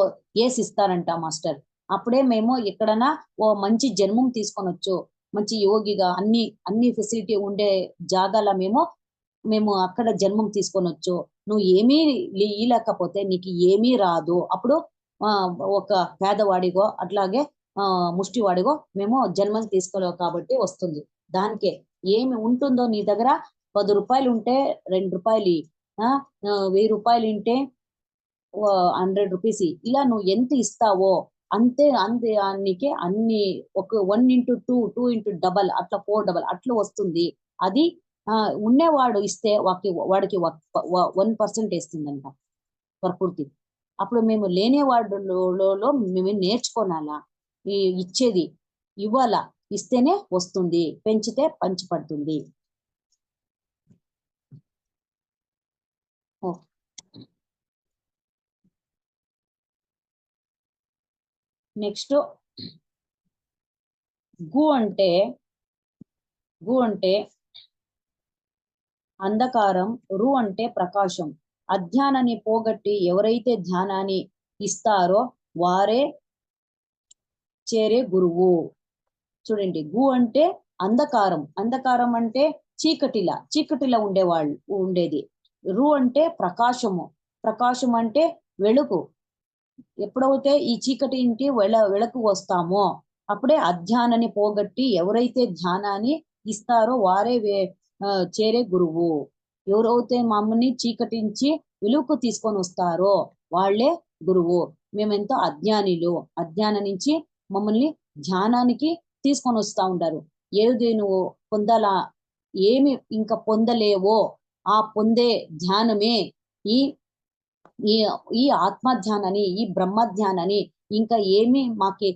ఇస్తారంట మాస్టర్. అప్పుడే మేము ఎక్కడన్నా ఓ మంచి జన్మం తీసుకొనొచ్చు, మంచి యోగిగా అన్ని ఫెసిలిటీ ఉండే జాగాల మేము అక్కడ జన్మం తీసుకొనొచ్చు. నువ్వు ఏమీ లేకపోతే నీకు ఏమీ రాదు. అప్పుడు ఒక పేదవాడిగో అట్లాగే ముష్టివాడిగో మేము జన్మం తీసుకోలేవు కాబట్టి వస్తుంది. దానికే ఏమి ఉంటుందో నీ దగ్గర ₹10 ఉంటే ₹2, ₹1000 ఉంటే ₹100 ఇలా నువ్వు ఎంత ఇస్తావో అంతే నీకే అన్ని ఒక 1 into 2, 2 into double అట్లా 4 double అట్లా వస్తుంది. అది ఉండేవాడు ఇస్తే వాడికి 1% వేస్తుందంట ప్రకృతి. అప్పుడు మేము లేనివాడులో మేము నేర్చుకోనాలా, ఇచ్చేది ఇవ్వాలా, ఇస్తేనే వస్తుంది, పెంచితే పంచి పడుతుంది. నెక్స్ట్ గు అంటే అంధకారం, రు అంటే ప్రకాశం. అజ్ఞానాన్ని పోగొట్టి ఎవరైతే ధ్యానాన్ని ఇస్తారో వారే చేరే గురువు. చూడండి, గు అంటే అంధకారం, అంధకారం అంటే చీకటిలా ఉండేది. రు అంటే ప్రకాశము, ప్రకాశం అంటే వెలుగు. ఎప్పుడైతే ఈ చీకటి ఇంటి వెలుగు వస్తామో అప్పుడే అజ్ఞానాన్ని పోగొట్టి ఎవరైతే ధ్యానాన్ని ఇస్తారో వారే చేరే గురువు. ఎవరైతే మమ్మల్ని చీకటించి వెలుగు తీసుకొని వస్తారో వాళ్ళే గురువు. మేమెంతో అజ్ఞానం నుంచి మమ్మల్ని ధ్యానానికి తీసుకొని వస్తా ఉంటారు. ఏది నువ్వు పొందాలా, ఏమి ఇంకా పొందలేవో ఆ పొందే ధ్యానమే ఈ ఆత్మ ధ్యానాన్ని, ఈ బ్రహ్మ ధ్యానాన్ని. ఇంకా ఏమి మాకి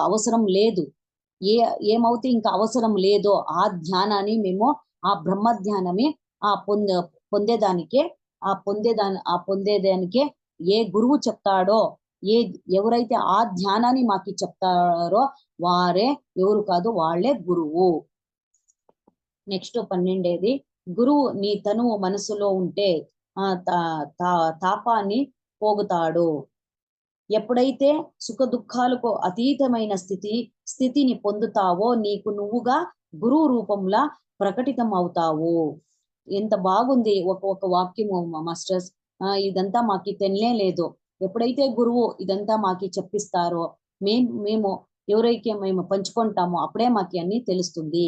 అవసరం లేదు, ఏమవుతే ఇంకా అవసరం లేదో ఆ ధ్యానాన్ని మేము, ఆ బ్రహ్మ ధ్యానమే పొందేదానికే ఏ గురువు చెప్తాడో, ఎవరైతే ఆ ధ్యానాన్ని మాకి చెప్తారో వారే ఎవరు కాదు, వాళ్ళే గురువు. నెక్స్ట్ 12వ గురువు నీ తనువు మనసులో ఉంటే తాపాన్ని పోగుతాడు. ఎప్పుడైతే సుఖ దుఃఖాలకు అతీతమైన స్థితిని పొందుతావో నీకు నువ్వుగా గురువు రూపంలో ప్రకటితం అవుతావు. ఎంత బాగుంది ఒక వాక్యము మాస్టర్స్. ఇదంతా మాకి తెలియలేదు. ఎప్పుడైతే గురువు ఇదంతా మాకి చెప్పిస్తారో మేము ఎవరైతే మేము పంచుకుంటామో అప్పుడే మాకి అన్ని తెలుస్తుంది.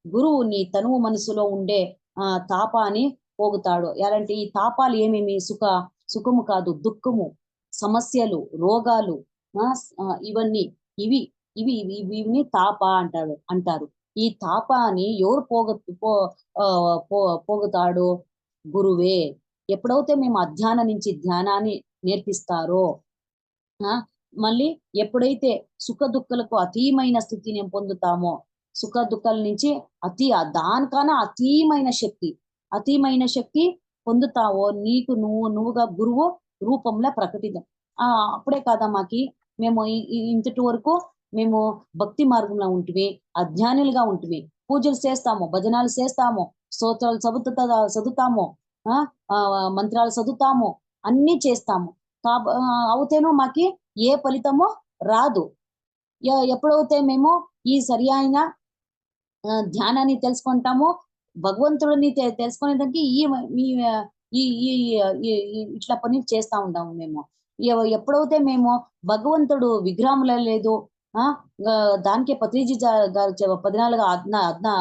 గురువు నీ తనువు మనసులో ఉండే తాపాన్ని పోగుతాడు. ఎలాంటి ఈ తాపాలు ఏమేమి? సుఖము కాదు, దుఃఖము, సమస్యలు, రోగాలు, ఇవన్నీ ఇవి తాప అంటారు. ఈ తాపాన్ని ఎవరు పోగుతాడు? గురువే. ఎప్పుడైతే మేము అధ్యానం నుంచి ధ్యానాన్ని నేర్పిస్తారో, మళ్ళీ ఎప్పుడైతే సుఖ దుఃఖాలకు అతీమైన స్థితిని పొందుతామో, సుఖ దుఃఖాల నుంచి దానికన్నా అతీమైన శక్తి పొందుతావో నీకు నువ్వుగా గురువు రూపంలో ప్రకటిద్దాం. అప్పుడే కాదా మాకి మేము ఇంతటి వరకు మేము భక్తి మార్గంలో ఉంటుంది, అజ్ఞానులుగా ఉంటుంది. పూజలు చేస్తాము, భజనాలు చేస్తాము, స్తోత్రాలు చదువుతాము, మంత్రాలు చదువుతాము, అన్ని చేస్తాము. అవుతేనో మాకి ఏ ఫలితమో రాదు. ఎప్పుడైతే మేము ఈ సరి అయిన ధ్యానాన్ని తెలుసుకుంటామో, భగవంతుడిని తెలుసుకునేదానికి ఇట్లా పని చేస్తా ఉంటాము మేము. ఎప్పుడైతే మేము భగవంతుడు విగ్రహంలో లేదు, దానికే పత్రిజీ గారు 14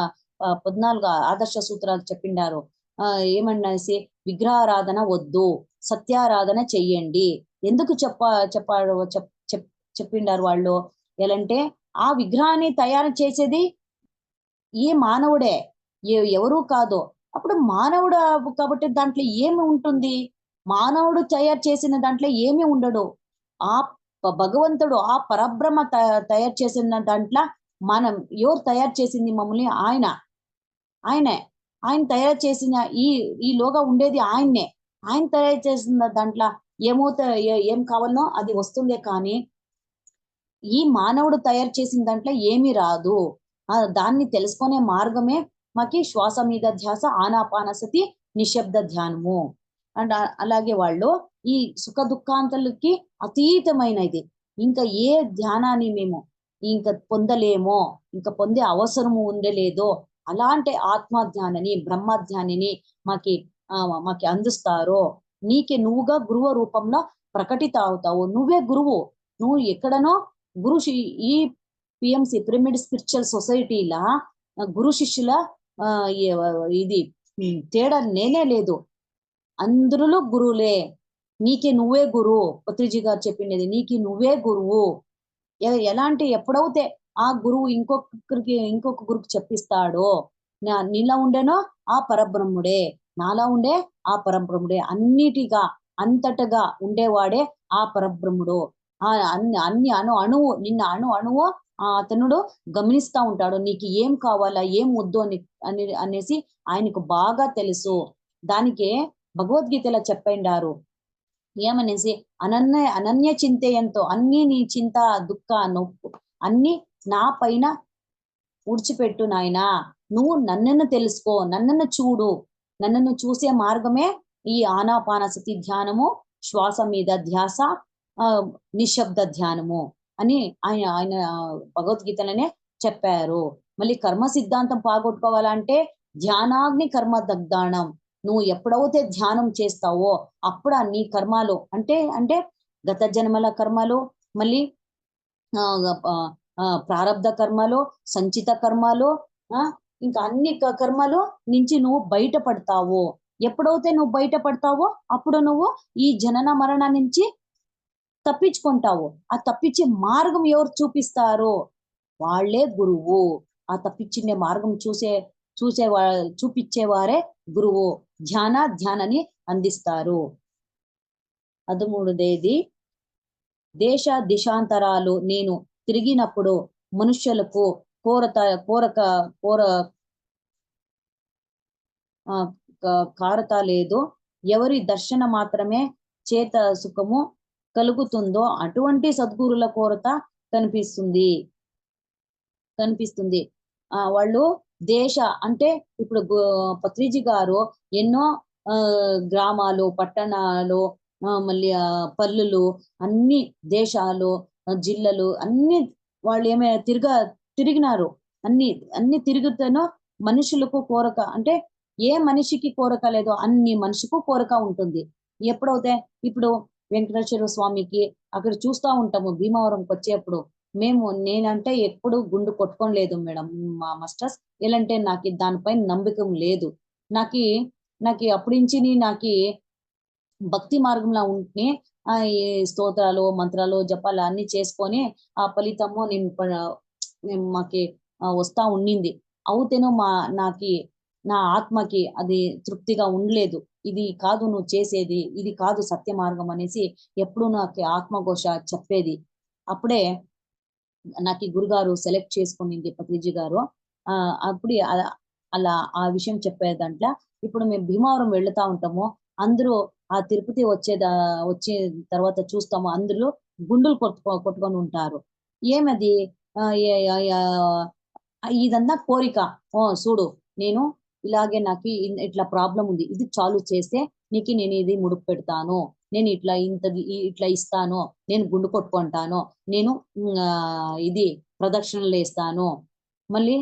ఆదర్శ సూత్రాలు చెప్పిండారు. ఏమన్నాసి, విగ్రహారాధన వద్దు, సత్యారాధన చెయ్యండి. ఎందుకు చెప్పిండారు వాళ్ళు? ఎలాంటే ఆ విగ్రహాన్ని తయారు చేసేది ఈ మానవుడే, ఎవరు కాదు. అప్పుడు మానవుడు కాబట్టి దాంట్లో ఏమి ఉంటుంది? మానవుడు తయారు చేసిన దాంట్లో ఏమి ఉండడు. ఆ భగవంతుడు, ఆ పరబ్రహ్మ తయారు చేసిన దాంట్లో మనం ఎవరు తయారు చేసింది మమ్మల్ని? ఆయనే. ఆయన తయారు చేసిన ఈలోగా ఉండేది ఆయన్నే. ఆయన తయారు చేసిన దాంట్లో ఏం కావాలనో అది వస్తుందే కానీ, ఈ మానవుడు తయారు చేసిన దాంట్లో ఏమీ రాదు. దాన్ని తెలుసుకునే మార్గమే మాకి శ్వాస మీద ధ్యాస, ఆనాపానసతి, నిశ్శబ్ద ధ్యానము. అండ్ అలాగే వాళ్ళు ఈ సుఖ దుఃఖాంతలకి అతీతమైనది. ఇంకా ఏ ధ్యానాన్ని మేము ఇంక పొందలేమో, ఇంక పొందే అవసరము ఉండలేదో, అలాంటి ఆత్మ ధ్యానని, బ్రహ్మ ధ్యానిని మాకి అందిస్తారో, నువ్వుగా గురువు రూపంలో ప్రకటిత అవుతావు. నువ్వే గురువు. నువ్వు ఎక్కడనో గురు శి ఈ పిఎంసి పిరమిడ్ స్పిరిచువల్ సొసైటీలా గురు శిష్యుల ఇది తేడా నేనే లేదు. అందరిలో గురువులే. నీకే నువ్వే గురువు. పత్రిజీ గారు చెప్పిండేది నీకి నువ్వే గురువు. ఎలాంటి ఎప్పుడైతే ఆ గురువు ఇంకొక గురువుకి చెప్పిస్తాడో, నీలో ఉండేనో ఆ పరబ్రహ్ముడే, నాలా ఉండే ఆ పరబ్రహ్ముడే, అన్నిటిగా అంతటగా ఉండేవాడే ఆ పరబ్రహ్ముడు. అన్ని అణువు నిన్న అణువు అతనుడు గమనిస్తా ఉంటాడు. నీకు ఏం కావాలా, ఏం వద్దు అనేసి ఆయనకు బాగా తెలుసు. దానికే భగవద్గీతలో చెప్పిండారు ఏమనేసి, అనన్య చింతయంతో, అన్ని నీ చింత దుఃఖ నొప్పు అన్ని నా పైన ఉడిచిపెట్టు నాయనా. నువ్వు నన్నను తెలుసుకో, నన్నను చూడు. నన్నను చూసే మార్గమే ఈ ఆనాపానసతి ధ్యానము, శ్వాస మీద ధ్యాస, నిశ్శబ్ద ధ్యానము అని ఆయన భగవద్గీతలోనే చెప్పారు. మళ్ళీ కర్మ సిద్ధాంతం పోగొట్టుకోవాలంటే ధ్యానాగ్ని కర్మ దగ్ధానం. నువ్వు ఎప్పుడైతే ధ్యానం చేస్తావో అప్పుడు నీ కర్మలు అంటే గత జన్మల కర్మలు, మళ్ళీ ప్రారబ్ధ కర్మలు, సంచిత కర్మలు, ఇంకా అన్ని కర్మలు నుంచి నువ్వు బయటపడతావు. ఎప్పుడైతే నువ్వు బయటపడతావో అప్పుడు నువ్వు ఈ జనన మరణ నుంచి తప్పించుకుంటావు. ఆ తప్పించే మార్గం ఎవరు చూపిస్తారో వాళ్ళే గురువు. ఆ తప్పించే మార్గం చూపించేవారే గురువు. ధ్యానాన్ని అందిస్తారు. 13ది దేశ దిశాంతరాలు నేను తిరిగినప్పుడు మనుష్యులకు కారత లేదు. ఎవరి దర్శన మాత్రమే చేత సుఖము కలుగుతుందో అటువంటి సద్గురుల కోరత కనిపిస్తుంది. వాళ్ళు దేశ అంటే ఇప్పుడు పత్రిజీ గారు ఎన్నో గ్రామాలు, పట్టణాలు, మళ్ళీ పల్లెలు, అన్ని దేశాలు, జిల్లాలు అన్ని వాళ్ళు తిరిగినారు. అన్ని తిరుగుతేనో మనుషులకు కోరిక అంటే ఏ మనిషికి కోరిక లేదో అన్ని మనిషికి కోరిక ఉంటుంది. ఎప్పుడైతే ఇప్పుడు వెంకటేశ్వర స్వామికి అక్కడ చూస్తా ఉంటాము భీమవరంకి వచ్చేప్పుడు. నేనంటే ఎప్పుడు గుండు కొట్టుకోలేదు మేడం మా మాస్టర్స్. ఎలాంటే నాకు దానిపైన నమ్మకం లేదు. నాకి అప్పటి నుంచి నాకి భక్తి మార్గంలో ఉంటే ఈ స్తోత్రాలు, మంత్రాలు, జపాలు అన్ని చేసుకొని ఆ ఫలితము మాకి వస్తా ఉండింది. అవుతేనో నా ఆత్మకి అది తృప్తిగా ఉండలేదు. ఇది కాదు నువ్వు చేసేది, ఇది కాదు సత్య మార్గం అనేసి ఎప్పుడు నాకు ఆత్మఘోష చెప్పేది. అప్పుడే నాకు ఈ గురుగారు సెలెక్ట్ చేసుకునింది పత్రిజీ గారు. అప్పుడు అలా ఆ విషయం చెప్పే దాంట్లో ఇప్పుడు మేము భీమవరం వెళ్తా ఉంటాము. అందరూ ఆ తిరుపతి వచ్చే తర్వాత చూస్తాము అందరూ గుండులు కొట్టుకొని ఉంటారు. ఏమది ఇదంతా కోరిక. చూడు నేను ఇలాగే నాకు ఇట్లా ప్రాబ్లం ఉంది, ఇది చాలు చేస్తే నీకు నేను ఇది ముడుపు పెడతాను, నేను ఇట్లా ఇస్తాను, నేను గుండు కొట్టుకుంటాను, నేను ఇది ప్రదక్షిణలు వేస్తాను, మళ్ళీ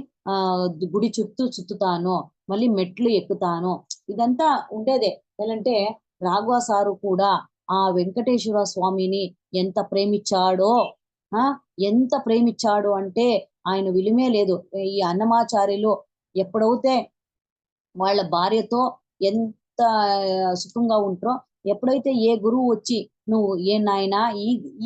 గుడి చుట్టుతాను, మళ్ళీ మెట్లు ఎక్కుతాను. ఇదంతా ఉండేదే. ఎలాంటే రాఘవ సారు కూడా ఆ వెంకటేశ్వర స్వామిని ఎంత ప్రేమించాడు అంటే ఆయన విలుమే లేదు. ఈ అన్నమాచార్యులు ఎప్పుడైతే వాళ్ళ భార్యతో ఎంత సుఖంగా ఉంటారో, ఎప్పుడైతే ఏ గురువు వచ్చి నువ్వు ఏ నాయనా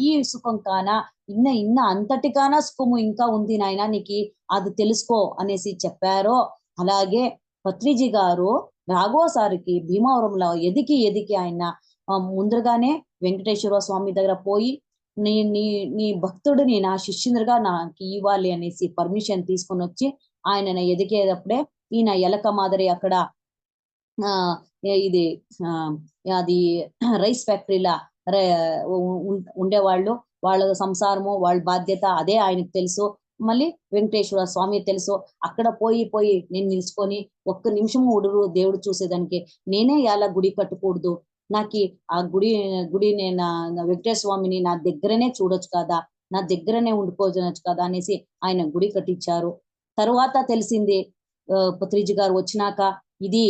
ఈ సుఖం కానా, ఇన్న అంతటికానా సుఖము ఇంకా ఉంది నాయన, నీకు అది తెలుసుకో అనేసి చెప్పారో, అలాగే పత్రిజీ గారు రాఘోసారికి భీమవరంలో ఎదికి ఆయన ముందుగానే వెంకటేశ్వర స్వామి దగ్గర పోయి నీ నీ నీ భక్తుడిని నా శిష్యునిగా నాకు ఇవ్వాలి అనేసి పర్మిషన్ తీసుకొని వచ్చి ఆయన ఎదిగేటప్పుడే ఈయన ఎలక మాదిరి అక్కడ ఆ ఇది అది రైస్ ఫ్యాక్టరీలా ఉండేవాళ్ళు. వాళ్ళ సంసారము, వాళ్ళ బాధ్యత అదే ఆయనకు తెలుసు. మళ్ళీ వెంకటేశ్వర స్వామి తెలుసు. అక్కడ పోయి నేను నిలుచుకొని ఒక్క నిమిషం ఉడురు దేవుడు చూసేదానికి నేనే ఎలా గుడి కట్టకూడదు, నాకు ఆ గుడి నేను వెంకటేశ్వర స్వామిని నా దగ్గరనే చూడొచ్చు కదా, నా దగ్గరనే ఉండిపోవచ్చు కదా అనేసి ఆయన గుడి కట్టించారు. తరువాత తెలిసింది పత్రిజీ గారు వచ్చినాక, ఇది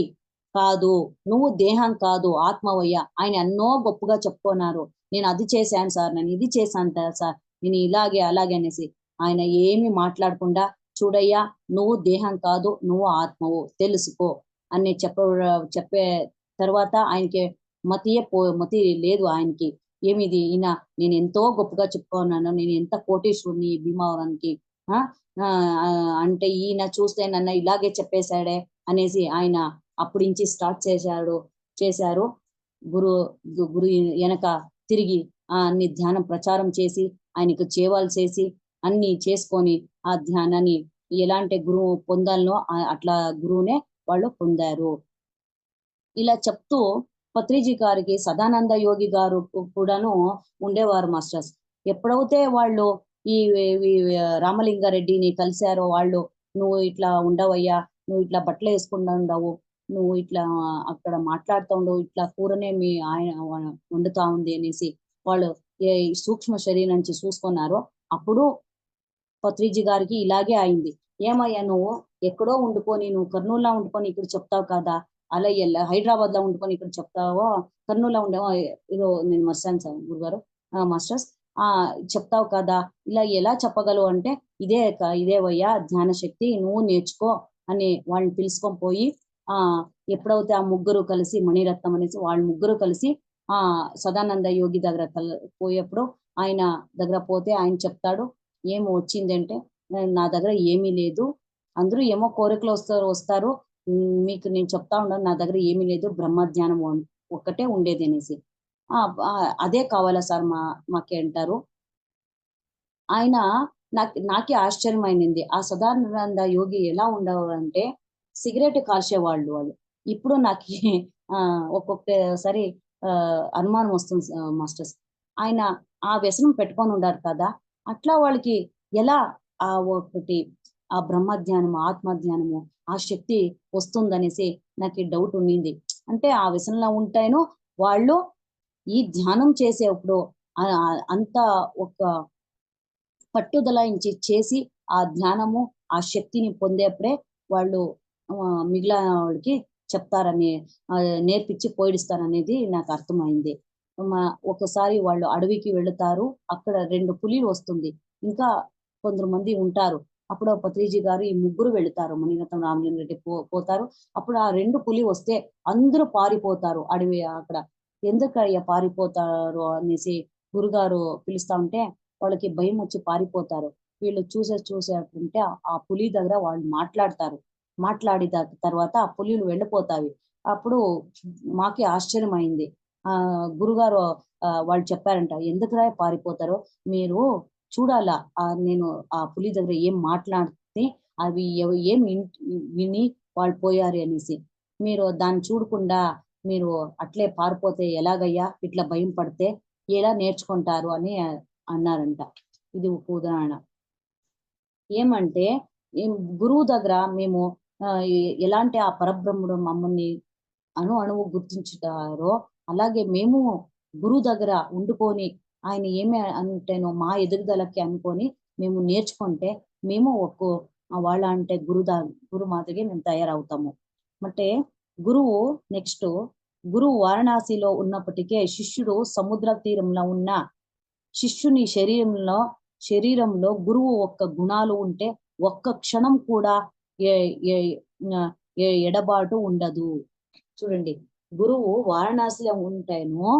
కాదు, నువ్వు దేహం కాదు ఆత్మవయ్య. ఆయన ఎన్నో గొప్పగా చెప్పుకున్నారు. నేను అది చేశాను సార్, నేను ఇది చేశాను సార్, నేను ఇలాగే అలాగే అనేసి. ఆయన ఏమి మాట్లాడకుండా, చూడయ్యా నువ్వు దేహం కాదు, నువ్వు ఆత్మవు తెలుసుకో అని చెప్పే తర్వాత ఆయనకి మతి లేదు ఆయనకి. ఏమిది ఈయన, నేను ఎంతో గొప్పగా చెప్పుకున్నాను, నేను ఎంత కోటీశ్వరుని భీమవరానికి అంటే ఈయన చూస్తే నన్ను ఇలాగే చెప్పేశాడే అనేసి ఆయన అప్పటి నుంచి స్టార్ట్ చేశారు. గురు వెనక తిరిగి అన్ని ధ్యానం ప్రచారం చేసి ఆయనకు చేవాలు చేసి అన్ని చేసుకొని ఆ ధ్యానాన్ని ఎలాంటి గురువు పొందాలనో అట్లా గురువునే వాళ్ళు పొందారు. ఇలా చెప్తూ పత్రిజీ గారికి సదానంద యోగి గారు కూడాను ఉండేవారు మాస్టర్స్. ఎప్పుడైతే వాళ్ళు ఈ రామలింగారెడ్డిని కలిశారో వాళ్ళు, నువ్వు ఇట్లా ఉండవయ్యా, నువ్వు ఇట్లా బట్టలు వేసుకుండా ఉండవు, నువ్వు ఇట్లా అక్కడ మాట్లాడుతూ ఉండవు, ఇట్లా కూరనే మీ ఆయన వండుతా ఉంది అనేసి వాళ్ళు ఏ సూక్ష్మ శరీరం నుంచి చూసుకున్నారో, అప్పుడు పత్రిజీ గారికి ఇలాగే అయింది. ఏమయ్యా నువ్వు ఎక్కడో ఉండుకొని, నువ్వు కర్నూలులో ఉండుకొని ఇక్కడ చెప్తావు కదా, అలా హైదరాబాద్ లో ఉండుకొని ఇక్కడ చెప్తావో, కర్నూలులో ఉండేవో, ఇదో నేను మర్చాను సార్ గురుగారు మాస్టర్స్, చెప్తావు కదా, ఇలా ఎలా చెప్పగలవు అంటే, ఇదేవయ్యా ధ్యాన శక్తి, నువ్వు నేర్చుకో అని వాళ్ళని పిలుచుకొని పోయి ఎప్పుడైతే ఆ ముగ్గురు కలిసి, మణిరత్నం అనేసి వాళ్ళు ముగ్గురు కలిసి సదానంద యోగి దగ్గర పోయేప్పుడు ఆయన దగ్గర పోతే ఆయన చెప్తాడు, ఏమి వచ్చిందంటే, నా దగ్గర ఏమీ లేదు, అందరూ ఏమో కోరికలు వస్తారు, మీకు నేను చెప్తా ఉన్నాను, నా దగ్గర ఏమీ లేదు, బ్రహ్మజ్ఞానం ఒక్కటే ఉండేది అనేసి. అదే కావాలా సార్ మాకే అంటారు. ఆయన నాకే ఆశ్చర్యమైంది. ఆ సదానంద యోగి ఎలా ఉండేవారంటే సిగరెట్ కాల్చేవాళ్ళు వాళ్ళు. ఇప్పుడు నాకు ఒక్కొక్కసారి అనుమానం వస్తుంది మాస్టర్స్. ఆయన ఆ వ్యసనం పెట్టుకొని ఉండారు కదా, అట్లా వాళ్ళకి ఎలా ఒకటి ఆ బ్రహ్మజ్ఞానము, ఆత్మజ్ఞానము, ఆ శక్తి వస్తుందనేసి నాకు డౌట్ ఉండింది. అంటే ఆ వ్యసనంలో ఉంటాయను వాళ్ళు ఈ ధ్యానం చేసేప్పుడు అంత ఒక పట్టుదల చేసి ఆ ధ్యానము, ఆ శక్తిని పొందేప్పుడే వాళ్ళు మిగిలిన వాళ్ళకి చెప్తారని, నేర్పించి పోయిస్తారనేది నాకు అర్థమైంది. ఒకసారి వాళ్ళు అడవికి వెళుతారు, అక్కడ 2 పులిలు వస్తుంది, ఇంకా కొంతమంది ఉంటారు. అప్పుడు పత్రిజీ గారు ఈ ముగ్గురు వెళుతారు, మణిరత్నం, రామలింగారెడ్డి పోతారు. అప్పుడు ఆ 2 పులి వస్తే అందరూ పారిపోతారు అడవి. అక్కడ ఎందుకయ్యా పారిపోతారు అనేసి గురుగారు పిలుస్తా ఉంటే వాళ్ళకి భయం వచ్చి పారిపోతారు. వీళ్ళు చూసేటుంటే ఆ పులి దగ్గర వాళ్ళు మాట్లాడిన తర్వాత ఆ పులిలు వెళ్ళిపోతాయి. అప్పుడు మాకే ఆశ్చర్యం అయింది. గురుగారు వాళ్ళు చెప్పారంట, ఎందుకురా పారిపోతారో మీరు చూడాలా, నేను ఆ పులి దగ్గర ఏం మాట్లాడితే అవి ఏం విని వాళ్ళు పోయారు అనేసి, మీరు దాన్ని చూడకుండా మీరు అట్లే పారిపోతే ఎలాగయ్యా, ఇట్లా భయం పడితే ఎలా నేర్చుకుంటారు అని అన్నారంట. ఇది ఒక ఉదాహరణ. ఏమంటే గురువు దగ్గర మేము ఎలాంటి ఆ పరబ్రహ్ముడు మమ్మల్ని అణువు గుర్తించుతారో, అలాగే మేము గురువు దగ్గర ఉండుకొని ఆయన ఏమి అంటేనో మా ఎదుగుదలకి అనుకొని మేము నేర్చుకుంటే మేము వాళ్ళ అంటే గురు మాదిరిగా మేము తయారవుతాము. అంటే గురువు వారణాసిలో ఉన్నప్పటికే శిష్యుడు సముద్ర తీరంలో ఉన్న శిష్యుని శరీరంలో గురువు ఒక్క గుణాలు ఉంటే ఒక్క క్షణం కూడా ఎడబాటు ఉండదు. చూడండి, గురువు వారణాసిలో ఉంటేనో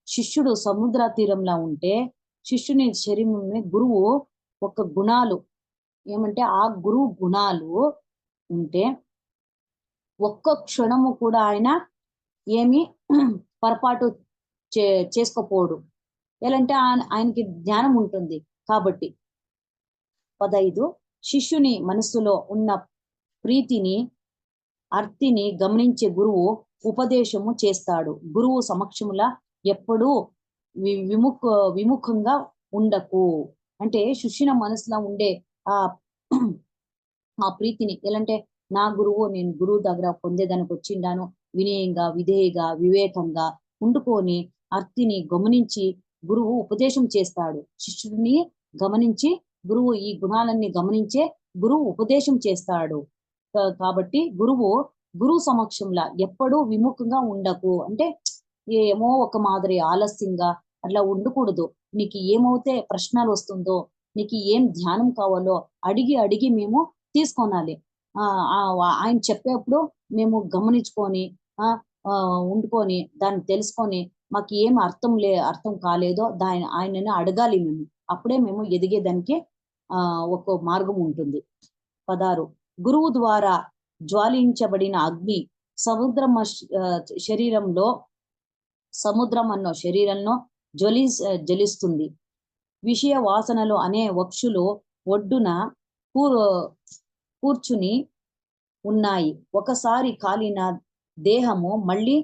శిష్యుడు సముద్ర తీరంలో ఉంటే శిష్యుని శరీరంలో గురువు ఒక గుణాలు ఏమంటే ఆ గురువు గుణాలు ఉంటే ఒక్క క్షణము కూడా ఆయన ఏమి పొరపాటు చేసుకోపోడు. ఎలాంటే ఆయనకి జ్ఞానం ఉంటుంది కాబట్టి. 15 శిష్యుని మనస్సులో ఉన్న ప్రీతిని అర్తిని గమనించే గురువు ఉపదేశము చేస్తాడు. గురువు సమక్షముల ఎప్పుడూ విముఖంగా ఉండకు. అంటే శిష్యుని మనసులో ఉండే ఆ ఆ ప్రీతిని ఎలాంటే నా గురువు, నేను గురువు దగ్గర పొందేదానికి వచ్చిండాను, వినయంగా విధేయగా వివేకంగా ఉండుకొని అర్తిని గమనించి గురువు ఉపదేశం చేస్తాడు. శిష్యుడిని గమనించి గురువు ఈ గుణాలన్నీ గమనించే గురువు ఉపదేశం చేస్తాడు. కాబట్టి గురువు సమక్షంలో ఎప్పుడూ విముఖంగా ఉండకు. అంటే ఏమో ఒక మాదిరి ఆలస్యంగా అట్లా ఉండకూడదు. నీకు ఏమవుతే ప్రశ్నలు వస్తుందో, నీకు ఏం ధ్యానం కావాలో అడిగి అడిగి మేము తీసుకోనాలి. ఆయన చెప్పేప్పుడు మేము గమనించుకొని ఉండుకొని దాన్ని తెలుసుకొని మాకు ఏం అర్థం కాలేదో ఆయనని అడగాలి మేము. అప్పుడే మేము ఎదిగేదానికి ఒక మార్గం ఉంటుంది. 16 గురువు ద్వారా జ్వాలించబడిన అగ్ని సముద్రం అన్నో శరీరంలో జ్వలిస్తుంది. విషయ వాసనలు అనే వక్షులు ఒడ్డున కూర్చుని ఉన్నాయి. ఒకసారి కాలిన దేహము మళ్ళీ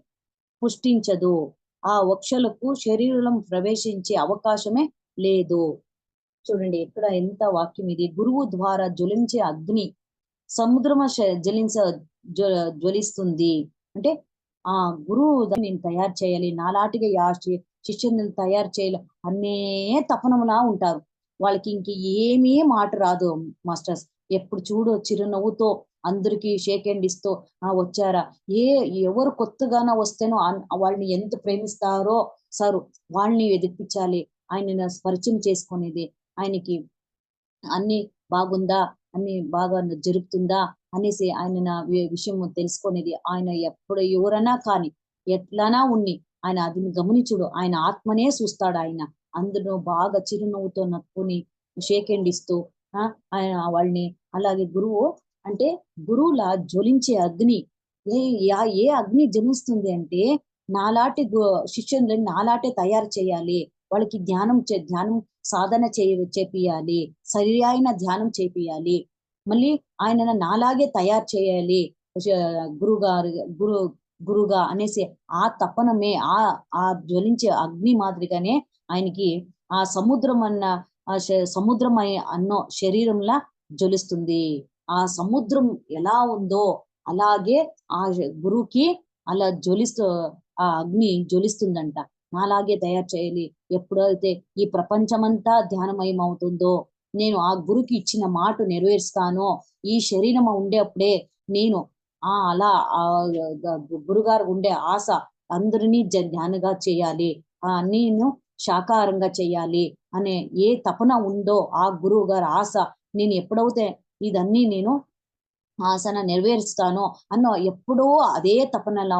పుష్టించదు. ఆ వక్షలకు శరీరం ప్రవేశించే అవకాశమే లేదు. చూడండి ఇక్కడ ఎంత వాక్యం ఇది. గురువు ద్వారా జ్వలించే అగ్ని సముద్రమ జ్వలిస్తుంది. అంటే ఆ గురువు నేను తయారు చేయాలి, నాలాంటిగా శిష్యుని తయారు చేయాలి అనే తపనములా ఉంటారు. వాళ్ళకి ఇంక ఏమీ మాట రాదు మాస్టర్స్. ఎప్పుడు చూడు చిరునవ్వుతో అందరికి షేక్ హ్యాండ్ ఇస్తూ వచ్చారా, ఎవరు కొత్తగానే వస్తేనో వాళ్ళని ఎంత ప్రేమిస్తారో సారు వాళ్ళని ఎదిపించాలి, ఆయన పరిచయం చేసుకునేది, ఆయనకి అన్ని బాగుందా, అన్ని బాగా జరుగుతుందా అనేసి ఆయన విషయం తెలుసుకునేది. ఆయన ఎప్పుడు ఎవరైనా కానీ ఎట్లనా ఉన్ని ఆయన అది గమనించుడు. ఆయన ఆత్మనే చూస్తాడు. ఆయన అందులో బాగా చిరునవ్వుతో నక్కుని షేక్ హ్యాండ్ ఇస్తూ ఆయన వాళ్ళని. అలాగే గురువు అంటే గురువుల జ్వలించే అగ్ని ఏ అగ్ని జ్వలిస్తుంది అంటే నాలాంటి శిష్యులను నాలాంటి తయారు చేయాలి, వాళ్ళకి ధ్యానం సాధన చేపియాలి, సరి అయిన ధ్యానం చేపియాలి, మళ్ళీ ఆయన నాలాగే తయారు చేయాలి గురుగా అనేసి ఆ తపనమే ఆ జ్వలించే అగ్ని మాదిరిగానే ఆయనకి ఆ సముద్రం అన్నో శరీరంలా జ్వలిస్తుంది. ఆ సముద్రం ఎలా ఉందో అలాగే ఆ గురువుకి అలా ఆ అగ్ని జ్వలిస్తుందంట. నాలాగే తయారు చేయాలి. ఎప్పుడైతే ఈ ప్రపంచమంతా ధ్యానమయం అవుతుందో, నేను ఆ గురుకి ఇచ్చిన మాట నెరవేరుస్తానో, ఈ శరీరం ఉండేప్పుడే నేను అలా గురుగారు ఉండే ఆశ అందరినీ ధ్యానంగా చేయాలి, నేను శాకాహారంగా చేయాలి అనే ఏ తపన ఉందో ఆ గురువు గారి ఆశ నేను ఎప్పుడైతే ఇదన్నీ నేను ఆసన నెరవేరుస్తానో అన్నో ఎప్పుడో అదే తపనలా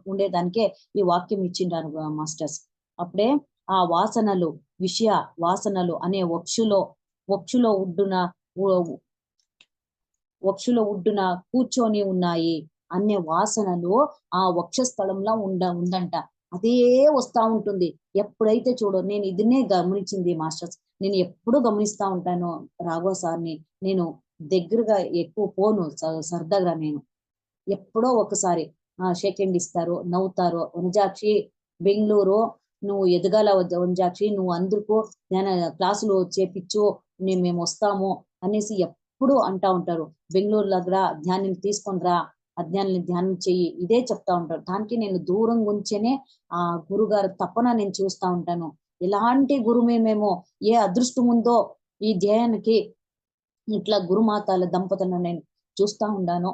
ఉండేదానికే ఈ వాక్యం ఇచ్చిండారు మాస్టర్స్. అప్పుడే ఆ వాసనలు విషయ వాసనలు అనే వక్షులో ఉడ్డున కూర్చొని ఉన్నాయి అనే వాసనలు ఆ వక్షస్థలంలో ఉందంట. అదే వస్తా ఉంటుంది. ఎప్పుడైతే చూడు నేను ఇదినే గమనించింది మాస్టర్స్. నేను ఎప్పుడు గమనిస్తా ఉంటాను రాఘవ సార్ని. నేను దగ్గరగా ఎక్కువ పోను సరదాగా. నేను ఎప్పుడో ఒకసారి షేక్ హ్యాండ్ ఇస్తారు, నవ్వుతారు. వనజాక్షి బెంగళూరు నువ్వు ఎదగాల వనజాక్షి, నువ్వు అందరికీ క్లాసులు చేపించు, మేము వస్తాము అనేసి ఎప్పుడు అంటా ఉంటారు. బెంగళూరు దగ్గర ధ్యానం తీసుకొని రా, అజ్ఞానాన్ని ధ్యానం చెయ్యి, ఇదే చెప్తా ఉంటారు. దానికి నేను దూరం ఉంచేనే ఆ గురుగారు తపన నేను చూస్తా ఉంటాను. ఎలాంటి గురుమేమేమో ఏ అదృష్టం ఉందో ఈ ధ్యానానికి ఇట్లా గురుమాతాల దంపతులను నేను చూస్తా ఉన్నాను.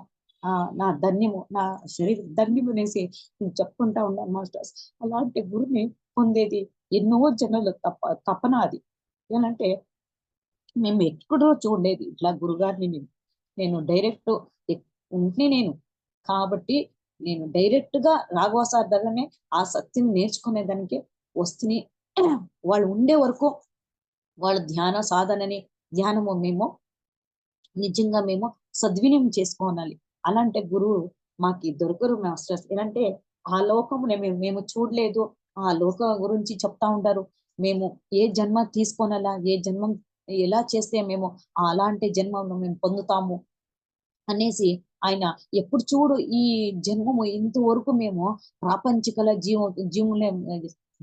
నా ధన్యము, నా శరీరం ధన్యము అనేసి నేను చెప్పుకుంటా ఉన్నాను మాస్టర్స్. అలాంటి గురుని పొందేది ఎన్నో జనులు తపన. అది ఏమంటే మేము ఎక్కడో చూడలేదు ఇట్లా గురుగారిని. నేను డైరెక్ట్ ఉంటే నేను కాబట్టి నేను డైరెక్ట్ గా రాఘవ సార్ దగ్గరనే ఆ సత్యం నేర్చుకునేదానికి వస్తుని వాళ్ళు ఉండే వరకు వాళ్ళ ధ్యాన సాధనని ధ్యానము మేము నిజంగా మేము సద్వినియోగం చేసుకోవాలి. అలాంటి గురువు మాకి దొరకరు మాస్టర్స్. ఎలాంటే ఆ లోకమునే మేము చూడలేదు. ఆ లోక గురించి చెప్తా ఉంటారు. మేము ఏ జన్మ తీసుకోనలా, ఏ జన్మం ఎలా చేస్తే మేము అలాంటి జన్మను మేము పొందుతాము అనేసి ఆయన ఎప్పుడు చూడు ఈ జన్మము ఇంతవరకు మేము ప్రాపంచికల జీవులే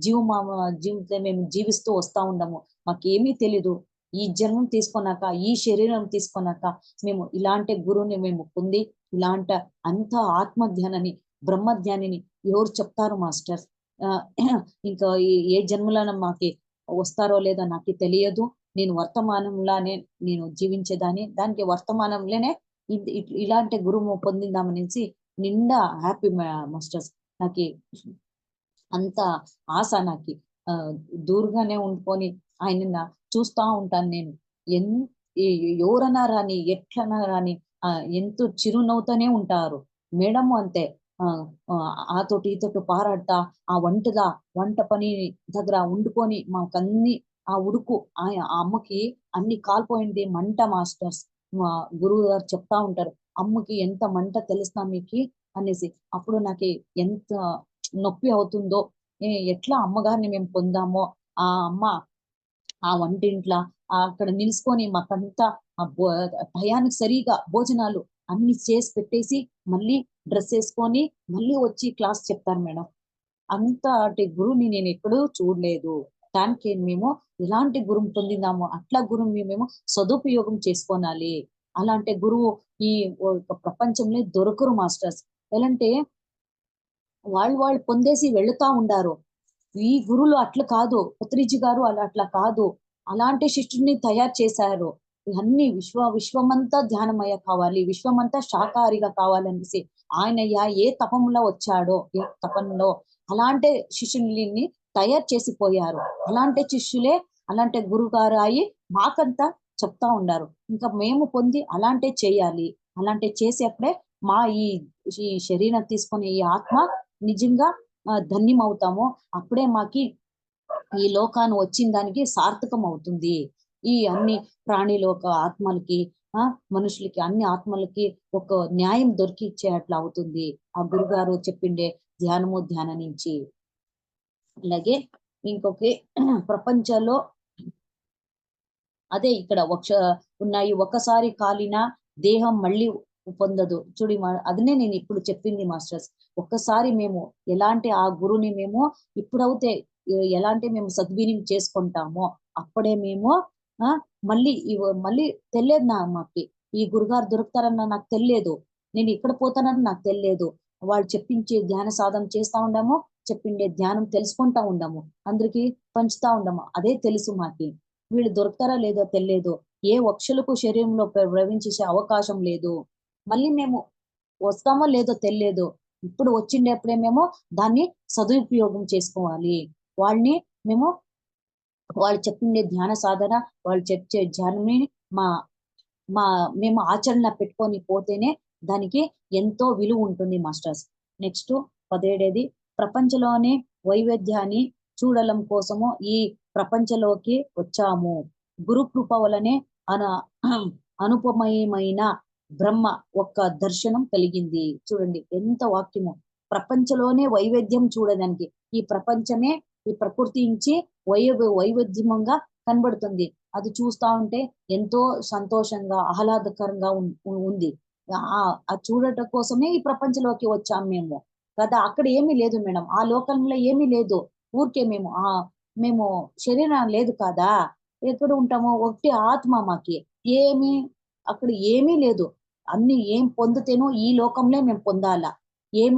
జీవమా జీవితం మేము జీవిస్తూ వస్తా ఉండము. మాకేమీ తెలీదు. ఈ జన్మం తీసుకున్నాక, ఈ శరీరం తీసుకున్నాక మేము ఇలాంటి గురువుని మేము పొంది ఇలాంటి అంత ఆత్మ ధ్యానాన్ని, బ్రహ్మ ధ్యానిని ఎవరు చెప్తారు మాస్టర్. ఇంకా ఏ జన్మలో మాకి వస్తారో లేదో నాకు తెలియదు. నేను వర్తమానంలానే నేను జీవించేదాన్ని. దానికి వర్తమానంలోనే ఇలాంటి గురువు పొందిందామనేసి నిండా హ్యాపీ మాస్టర్స్. నాకి అంత ఆశ నాకి. దూరంగానే ఉండుకొని ఆయనను చూస్తా ఉంటాను నేను. ఎన్ ఎవరన్నా రాని, ఎట్లన్నా రాని ఎంతో చిరునవ్వుతోనే ఉంటారు. మేడము అంతే. ఆతోటి ఈతోటి పారాడతా ఆ వంట పని దగ్గర వండుకొని మాకన్ని ఆ ఉడుకు ఆ అమ్మకి అన్ని కాలిపోయింది మంట మాస్టర్స్. మా గురువు గారు చెప్తా ఉంటారు. అమ్మకి ఎంత మంట తెలుసా మీకి అనేసి. అప్పుడు నాకి ఎంత నొప్పి అవుతుందో, ఎట్లా అమ్మగారిని మేము పొందామో, ఆ అమ్మ ఆ వంటింట్ల అక్కడ నిలుసుకొని మాకంతా టయానికి సరిగా భోజనాలు అన్ని చేసి పెట్టేసి మళ్ళీ డ్రెస్ వేసుకొని మళ్ళీ వచ్చి క్లాస్ చెప్తారు మేడం. అంతటి గురువుని నేను ఎక్కడూ చూడలేదు. దానికి మేము ఎలాంటి గురువు పొందినామో అట్లా గురువుని మేము సదుపయోగం చేసుకోనాలి. అలాంటి గురువు ఈ ప్రపంచంలో దొరకరు మాస్టర్స్. ఎలాంటే వాళ్ళు పొందేసి వెళుతా ఉండారు. ఈ గురువులు అట్లా కాదు. పత్రిజీ గారు అట్లా కాదు. అలాంటి శిష్యుడిని తయారు చేశారు. అన్ని విశ్వమంతా ధ్యానమయ కావాలి, విశ్వమంతా శాకాహారిగా కావాలనేసి ఆయన ఏ తపంలో వచ్చాడో, ఏ తపంలో అలాంటి శిష్యుల్ని తయారు చేసిపోయారు. అలాంటి శిష్యులే అలాంటి గురుగారు అయి మాకంతా చెప్తా ఉన్నారు. ఇంకా మేము పొంది అలాంటి చేయాలి. అలాంటి చేసేప్పుడే మా ఈ శరీరం తీసుకునే ఈ ఆత్మ నిజంగా ధన్యం అవుతాము. అప్పుడే మాకి ఈ లోకాన్ని వచ్చిన దానికి సార్థకం అవుతుంది. ఈ అన్ని ప్రాణిలోక ఆత్మలకి మనుషులకి అన్ని ఆత్మలకి ఒక న్యాయం దొరికిచ్చే అట్లా అవుతుంది ఆ గురుగారు చెప్పిండే ధ్యానం నుంచి. అలాగే ఇంకొక ప్రపంచంలో అదే ఇక్కడ ఉన్నాయి. ఒకసారి కాలిన దేహం మళ్ళీ పొందదు. చూడి అదనే నేను ఇప్పుడు చెప్పింది మాస్టర్స్. ఒక్కసారి మేము ఎలాంటి ఆ గురువుని మేము ఇప్పుడైతే ఎలాంటి మేము సద్వినియోగం చేసుకుంటామో అప్పుడే మేము మళ్ళీ తెలియదు మాకి. ఈ గురుగారు దొరుకుతారన్న నాకు తెలియదు. నేను ఇక్కడ పోతానని నాకు తెలియదు. వాళ్ళు చెప్పించే ధ్యాన సాధన చేస్తా ఉండము, చెప్పిండే ధ్యానం తెలుసుకుంటా ఉండము, అందరికి పంచుతా ఉండము. అదే తెలుసు మాకి. వీళ్ళు దొరుకుతారా లేదో తెలియదు. ఏ వక్షులకు శరీరంలో ప్రవేశించే అవకాశం లేదు. మళ్ళీ మేము వస్తామో లేదో తెలియదు. ఇప్పుడు వచ్చిండేప్పుడే మేము దాన్ని సదుపయోగం చేసుకోవాలి. వాళ్ళని వాళ్ళు చెప్పిండే ధ్యాన సాధన, వాళ్ళు చెప్పే ధ్యానాన్ని మా మా మేము ఆచరణ పెట్టుకొని పోతేనే దానికి ఎంతో విలువ ఉంటుంది మాస్టర్స్. నెక్స్ట్ 17 ప్రపంచంలోనే వైవిధ్యాన్ని చూడడం కోసము ఈ ప్రపంచంలోకి వచ్చాము. గురు కృప వలనే అనుపమయమైన బ్రహ్మ ఒక్క దర్శనం కలిగింది. చూడండి ఎంత వాక్యము. ప్రపంచంలోనే వైవిధ్యం చూడడానికి ఈ ప్రపంచమే ఈ ప్రకృతి నుంచి వైవిధ్యంగా కనబడుతుంది. అది చూస్తా ఉంటే ఎంతో సంతోషంగా ఆహ్లాదకరంగా ఉంది. అది చూడటం కోసమే ఈ ప్రపంచంలోకి వచ్చాం మేము కదా. అక్కడ ఏమీ లేదు మేడం. ఆ లోకంలో ఏమీ లేదు. ఊరికే మేము శరీరం లేదు కదా. ఎక్కడ ఉంటామో ఒకటి ఆత్మ మాకి. అక్కడ ఏమీ లేదు. అన్ని ఏం పొందితేనో ఈ లోకంలో మేము పొందాలా, ఏం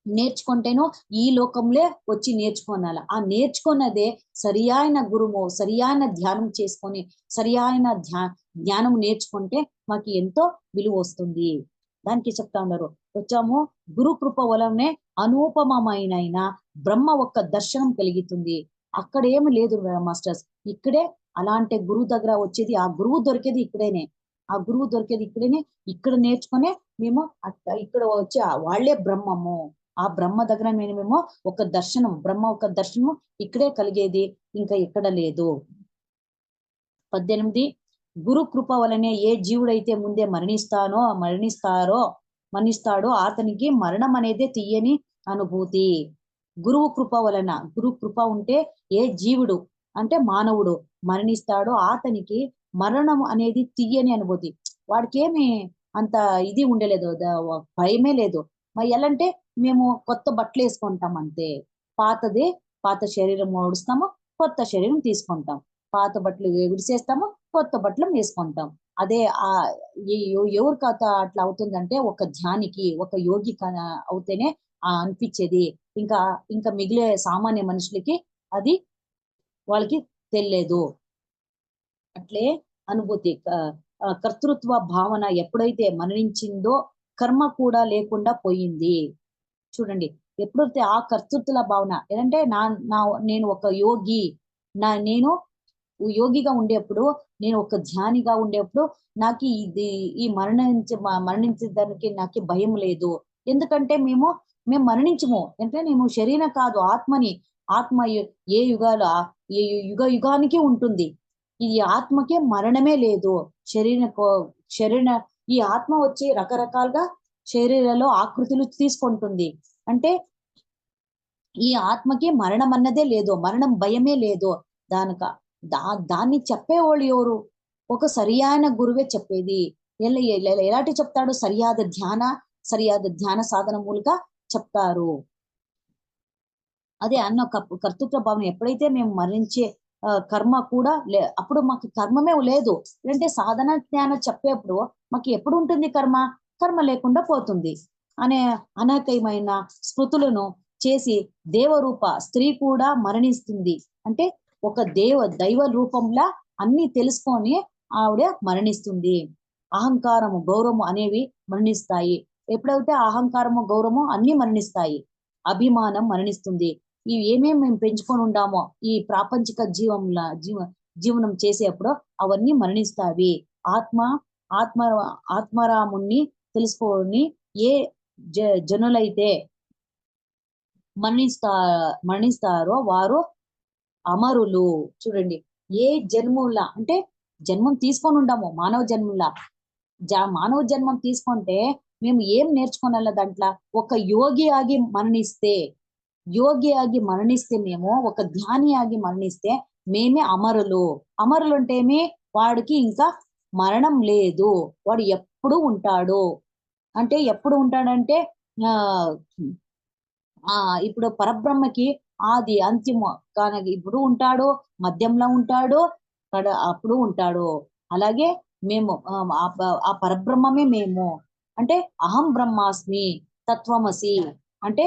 నేర్చుకుంటేనో ఈ లోకంలో వచ్చి నేర్చుకోనాల. ఆ నేర్చుకున్నదే సరియైన గురువు సరియైన ధ్యానం చేసుకొని సరియైన జ్ఞానం నేర్చుకుంటే మాకు ఎంతో విలువ వస్తుంది. దానికి చెప్తా ఉన్నారు. వచ్చాము గురు కృప వలనే అనుపమమైన బ్రహ్మ ఒక్క దర్శనం కలుగుతుంది. అక్కడ ఏమి లేదు మాస్టర్స్. ఇక్కడే అలాంటి గురువు దగ్గర వచ్చేది. ఆ గురువు దొరికేది ఇక్కడేనే. ఆ గురువు దొరికేది ఇక్కడేనే. ఇక్కడ నేర్చుకునే మేము ఇక్కడ వచ్చి వాళ్ళే బ్రహ్మము. ఆ బ్రహ్మ దగ్గర మేమేమో ఒక దర్శనం, బ్రహ్మ ఒక దర్శనం ఇక్కడే కలిగేది, ఇంకా ఎక్కడ లేదు. 18 గురు కృప వలనే ఏ జీవుడైతే ముందే మరణిస్తాడో అతనికి మరణం అనేది తీయని అనుభూతి. గురువు కృప వలన, గురు కృప ఉంటే ఏ జీవుడు అంటే మానవుడు మరణిస్తాడో అతనికి మరణం అనేది తీయని అనుభూతి. వాడికేమి అంత ఇది ఉండలేదు, భయమే లేదు. మరి ఎలా అంటే మేము కొత్త బట్టలు వేసుకుంటాం అంతే. పాత శరీరం ఓడుస్తాము, కొత్త శరీరం తీసుకుంటాం. పాత బట్టలు విడిసేస్తాము, కొత్త బట్టలు వేసుకుంటాం. అదే ఎవరికి అట్లా అవుతుందంటే ఒక ధ్యానికి, ఒక యోగి అవుతేనే అనిపించేది. ఇంకా మిగిలే సామాన్య మనుషులకి అది వాళ్ళకి తెలియదు. అట్లే అనుభూతి. కర్తృత్వ భావన ఎప్పుడైతే మరణించిందో కర్మ కూడా లేకుండా పోయింది. చూడండి, ఎప్పుడైతే ఆ కర్తృత్వ భావన ఏంటంటే నేను ఒక యోగి, నేను యోగిగా ఉండేప్పుడు, నేను ఒక ధ్యానిగా ఉండేప్పుడు నాకు ఈ మరణించడానికి నాకు భయం లేదు. ఎందుకంటే మేము మరణించము. అంటే నేను శరీరం కాదు, ఆత్మని. ఆత్మ ఏ యుగాల ఏ యుగానికి ఉంటుంది. ఈ ఆత్మకే మరణమే లేదు. శరీర ఈ ఆత్మ వచ్చి రకరకాలుగా శరీరంలో ఆకృతులు తీసుకుంటుంది. అంటే ఈ ఆత్మకి మరణం అన్నదే లేదు, మరణం భయమే లేదు. దాన్ని చెప్పేవాళ్ళు ఎవరు? ఒక సరియైన గురువే చెప్పేది. ఎలాంటి చెప్తాడు? సరియాద ధ్యాన సాధన మూలంగా చెప్తారు. అదే అన్న కర్తృత్వ భావన ఎప్పుడైతే మేము మరణించే కర్మ కూడా అప్పుడు మాకు కర్మమే లేదు. అంటే సాధన జ్ఞానం చెప్పేప్పుడు మాకు ఎప్పుడు ఉంటుంది కర్మ లేకుండా పోతుంది అనే అనేకమైన స్మృతులను చేసి దేవరూప స్త్రీ కూడా మరణిస్తుంది. అంటే ఒక దైవ రూపంలా అన్ని తెలుసుకొని ఆవిడ మరణిస్తుంది. అహంకారము, గౌరవము అనేవి మరణిస్తాయి. ఎప్పుడైతే అహంకారము, గౌరవము అన్ని మరణిస్తాయి. అభిమానం మరణిస్తుంది. ఇవి ఏమేమి మేము పెంచుకొని ఉండామో ఈ ప్రాపంచిక జీవనం చేసేప్పుడు అవన్నీ మరణిస్తాయి. ఆత్మరాముణ్ణి తెలుసుకొని ఏ జనులైతే మరణిస్తారో వారు అమరులు. చూడండి, ఏ జన్ములా అంటే జన్మం తీసుకొని ఉండాము మానవ జన్మలా. మానవ జన్మం తీసుకుంటే మేము ఏం నేర్చుకోనాల దాంట్లో? ఒక యోగి ఆగి మరణిస్తే మేము ఒక ధ్యాని ఆగి మరణిస్తే మేమే అమరులు. అమరులు అంటే వాడికి ఇంకా మరణం లేదు, వాడు ఎప్పుడు ఉంటాడు. అంటే ఎప్పుడు ఉంటాడంటే ఇప్పుడు పరబ్రహ్మకి ఆది అంతిమ కానీ ఇప్పుడు ఉంటాడు, మధ్యంలో ఉంటాడు, అప్పుడు ఉంటాడు. అలాగే మేము ఆ పరబ్రహ్మమే మేము. అంటే అహం బ్రహ్మాస్మి తత్వమసి అంటే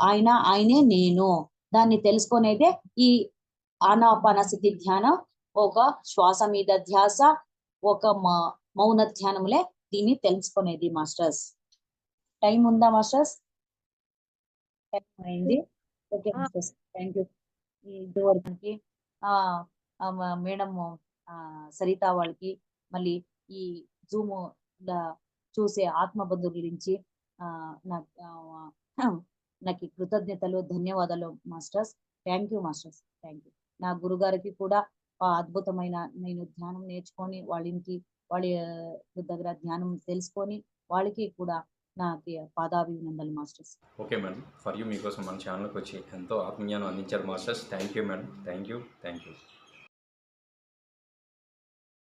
ఆయనే నేను. దాన్ని తెలుసుకునేదే ఈ ఆనాపానసతి ధ్యానం. ఒక శ్వాస మీద ధ్యాస, ఒక మౌన ధ్యానములే దీన్ని తెలుసుకునేది మాస్టర్స్. టైం ఉందా మాస్టర్స్? టైం అయింది. Okay masters, thank you. ఇదివరకు మేడం సరిత వాళ్ళకి, మళ్ళీ ఈ జూమ్ చూసే ఆత్మబంధు గురించి నాకు కృతజ్ఞతలు, ధన్యవాదాలు masters. Thank you masters, thank you. నా గురుగారికి కూడా అద్భుతమైన నేను ధ్యానం నేర్చుకొని వాళ్ళ దగ్గర ధ్యానం తెలుసుకొని వాళ్ళకి కూడా నాకు పాదాభినందనలు masters. Okay madam, for you మీకోసం మన ఛానల్కి వచ్చి ఎంతో ఆత్మజ్ఞానం అందించారు masters. Thank you madam, thank you.